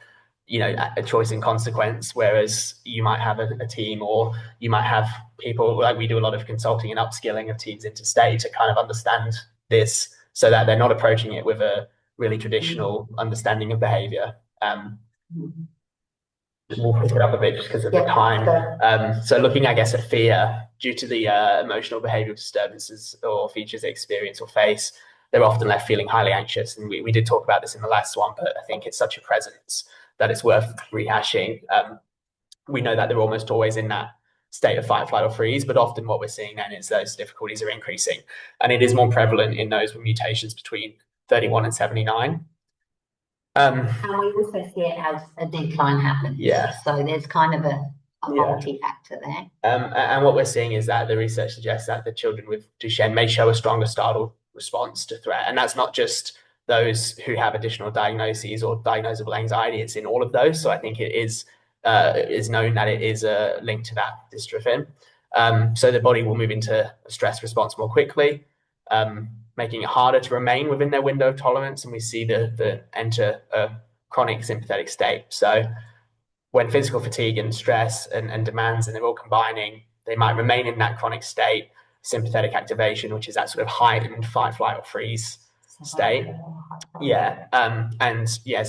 a choice and consequence, whereas you might have a team, or you might have people, like we do a lot of consulting and upskilling of teams interstate to kind of understand this, so that they're not approaching it with a really traditional understanding of behaviour. We'll pick it up a bit just because of the time. So looking, I guess, at fear due to the emotional behavioural disturbances or features they experience or face, they're often left feeling highly anxious. And we did talk about this in the last one, but I think it's such a presence that it's worth rehashing. We know that they're almost always in that state of fight, flight, or freeze, but often what we're seeing then is those difficulties are increasing. And it is more prevalent in those with mutations between 31 and 79. And we also see it as a decline happens. Yeah. So there's kind of a multi-factor there. And what we're seeing is that the research suggests that the children with Duchenne may show a stronger startle response to threat. And that's not just those who have additional diagnoses or diagnosable anxiety, it's in all of those. So I think it is known that it is a link to that dystrophin. So the body will move into a stress response more quickly, making it harder to remain within their window of tolerance. And we see the enter a chronic sympathetic state. So when physical fatigue and stress and demands, and they're all combining, they might remain in that chronic state, sympathetic activation, which is that sort of heightened fight, flight, or freeze state. So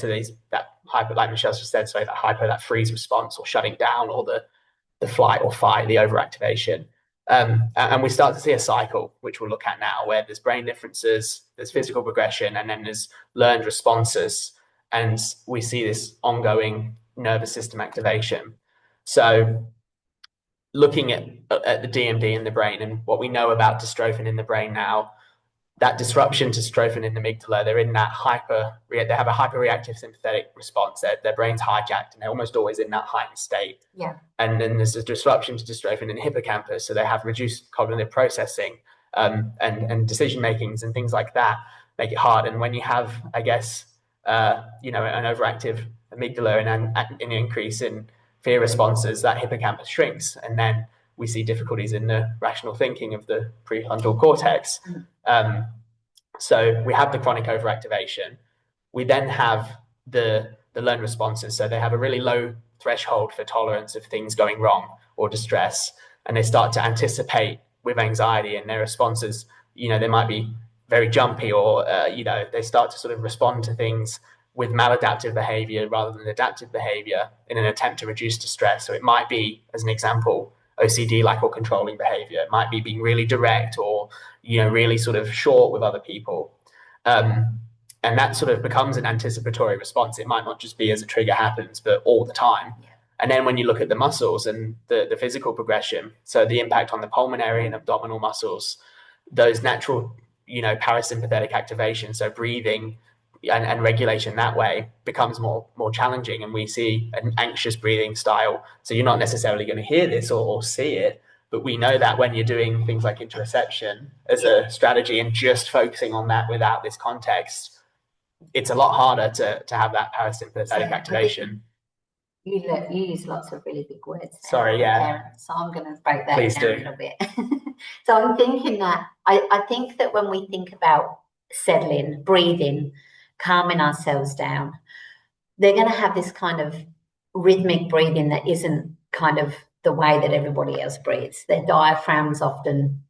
there's that hyper, like Michelle just said, so that freeze response, or shutting down, or the flight or fight, the overactivation. And we start to see a cycle, which we'll look at now, where there's brain differences, there's physical progression, and then there's learned responses. And we see this ongoing nervous system activation. So looking at the DMD in the brain and what we know about dystrophin in the brain now, that disruption to dystrophin in the amygdala, they're in that they have a hyperreactive sympathetic response. Their brain's hijacked, and they're almost always in that heightened state. Yeah. And then there's a disruption to dystrophin in the hippocampus, so they have reduced cognitive processing and decision makings and things like that, make it hard. And when you have, I guess, an overactive amygdala and an increase in fear responses, that hippocampus shrinks, and then we see difficulties in the rational thinking of the prefrontal cortex. So we have the chronic overactivation. We then have the learned responses. So they have a really low threshold for tolerance of things going wrong or distress, and they start to anticipate with anxiety, and their responses, they might be very jumpy, or they start to sort of respond to things with maladaptive behavior rather than adaptive behavior in an attempt to reduce distress. So it might be, as an example, OCD-like or controlling behavior. It might be being really direct, or really sort of short with other people, and that sort of becomes an anticipatory response. It might not just be as a trigger happens, but all the time. And then when you look at the muscles and the physical progression, so the impact on the pulmonary and abdominal muscles, those natural parasympathetic activation, so breathing and regulation that way, becomes more challenging, and we see an anxious breathing style. So you're not necessarily going to hear this or see it, but we know that when you're doing things like interoception as a strategy and just focusing on that without this context, it's a lot harder to have that parasympathetic activation. You use lots of really big words. Sorry, yeah. So I'm going to break that Please down do. a little bit. So I'm thinking that I think that when we think about settling, breathing, calming ourselves down, they're going to have this kind of rhythmic breathing that isn't kind of the way that everybody else breathes. Their diaphragms often,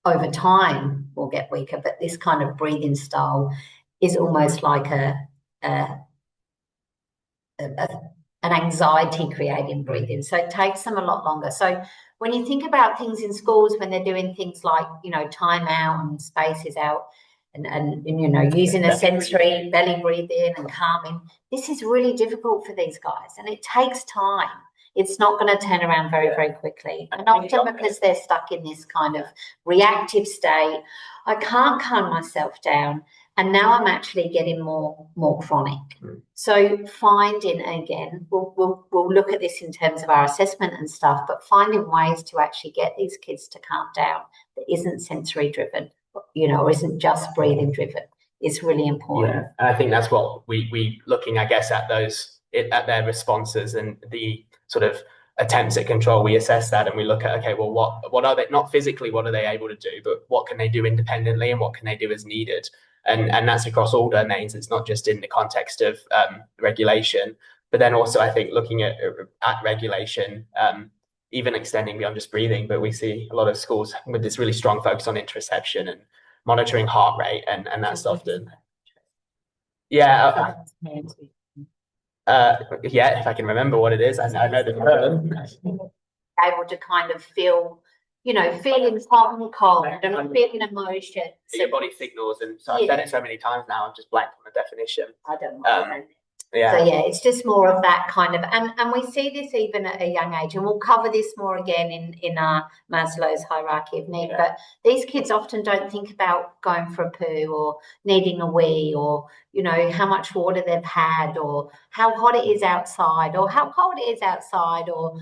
over time will get weaker, but this kind of breathing style is almost like an anxiety creating breathing. So it takes them a lot longer. So when you think about things in schools, when they're doing things like, time out and spaces out, and using a sensory belly breathing and calming, this is really difficult for these guys, and it takes time. It's not going to turn around very, very quickly. And often because they're stuck in this kind of reactive state, I can't calm myself down, and now I'm actually getting more chronic. So finding, again, we'll look at this in terms of our assessment and stuff, but finding ways to actually get these kids to calm down that isn't sensory driven, or isn't just breathing driven, is really important. Yeah, and I think that's what we looking, I guess, at their responses and the sort of attempts at control. We assess that, and we look at, okay, well, what are they, not physically, what are they able to do, but what can they do independently, and what can they do as needed? And that's across all domains. It's not just in the context of regulation, but then also I think looking at regulation, even extending beyond just breathing. But we see a lot of schools with this really strong focus on interoception and monitoring heart rate, and that's often, yeah. Yeah, if I can remember what it is, I know the term. Able to kind of feel, feeling hot and cold and feeling emotion. Your body signals, and so I've said it so many times now, I've just blanked on the definition. I don't know. Yeah. So yeah, it's just more of that kind of, and we see this even at a young age, and we'll cover this more again in our Maslow's hierarchy of need. But these kids often don't think about going for a poo or needing a wee, or how much water they've had, or how hot it is outside, or how cold it is outside, or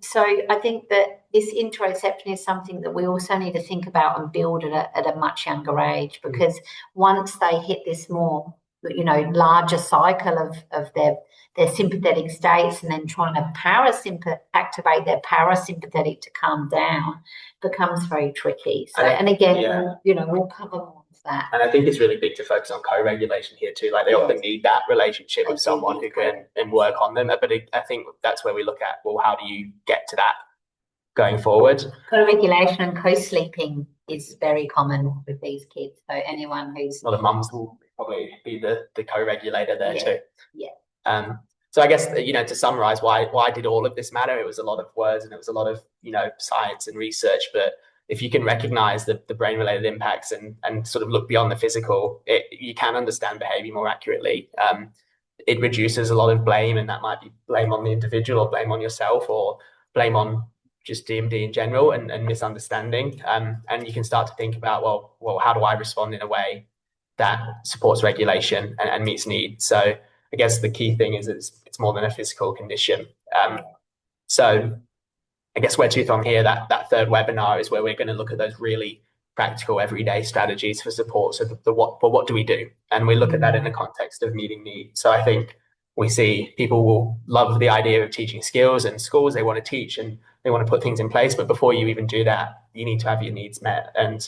so I think that this interoception is something that we also need to think about and build at a much younger age, because once they hit this more larger cycle of their sympathetic states, and then trying to activate their parasympathetic to calm down becomes very tricky. So, and again, we'll cover more of that. And I think it's really big to focus on co-regulation here too. Like they often need that relationship with someone who can and work on them. But I think that's where we look at, well, how do you get to that going forward? Co-regulation and co-sleeping is very common with these kids. So anyone who's... A lot of mums will probably be the co-regulator there too. Yeah. So I guess, to summarize, why did all of this matter? It was a lot of words and it was a lot of, science and research. But if you can recognize the brain-related impacts and sort of look beyond the physical, you can understand behavior more accurately. It reduces a lot of blame, and that might be blame on the individual or blame on yourself or blame on just DMD in general and misunderstanding. And you can start to think about, well, how do I respond in a way that supports regulation and meets needs? So I guess the key thing is it's more than a physical condition. So I guess where to from here, that third webinar is where we're going to look at those really practical everyday strategies for support. So what do we do? And we look at that in the context of meeting needs. So I think we see people will love the idea of teaching skills, and schools, they want to teach and they want to put things in place. But before you even do that, you need to have your needs met. And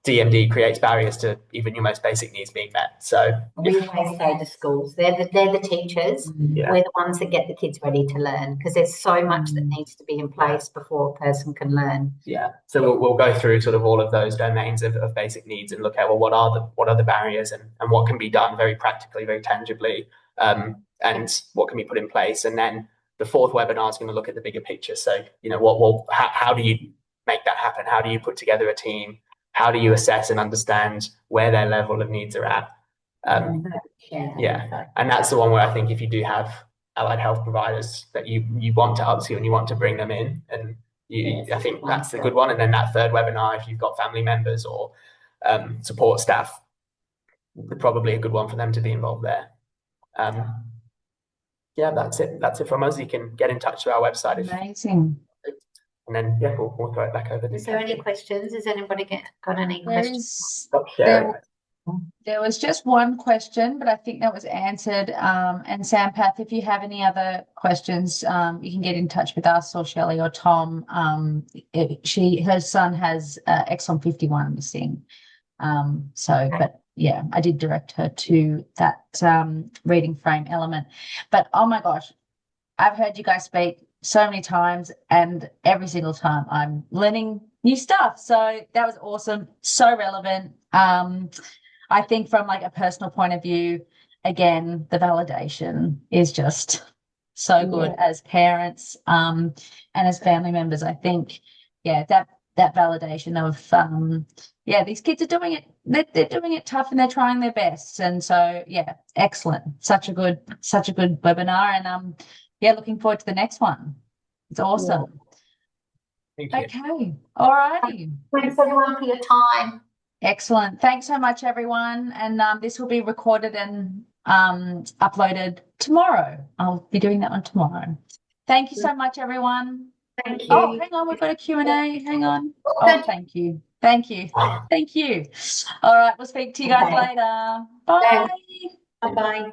DMD creates barriers to even your most basic needs being met. So we always say to schools, they're the teachers. We're the ones that get the kids ready to learn, because there's so much that needs to be in place before a person can learn. Yeah. So we'll go through sort of all of those domains of basic needs and look at, well, what are the barriers and what can be done very practically, very tangibly, and what can be put in place. And then the fourth webinar is going to look at the bigger picture. So, how do you make that happen? How do you put together a team? How do you assess and understand where their level of needs are at? And that's the one where I think if you do have allied health providers that you want to upskill and you want to bring them in, and I think that's a good one. And then that third webinar, if you've got family members or support staff, probably a good one for them to be involved there. That's it from us. You can get in touch with our website. Amazing. And then we'll throw it back over. Is there any questions? Has anybody got any questions? There was just one question, but I think that was answered. And Sampath, if you have any other questions, you can get in touch with us or Shelley or Tom. Her son has exon 51 missing. But yeah, I did direct her to that reading frame element. But oh my gosh, I've heard you guys speak so many times, and every single time I'm learning new stuff. So that was awesome. So relevant. I think from like a personal point of view, again, the validation is just so good as parents and as family members. I think, that validation of, these kids are doing it. They're doing it tough and they're trying their best. And so, excellent. Such a good webinar. And looking forward to the next one. It's awesome. Thank you. Okay. All righty. Thanks everyone for your time. Excellent. Thanks so much, everyone. And this will be recorded and uploaded tomorrow. I'll be doing that one tomorrow. Thank you so much, everyone. Thank you. Oh, hang on. We've got a Q&A. Hang on. Oh, thank you. Thank you. Thank you. All right. We'll speak to you guys later. Bye. Bye-bye.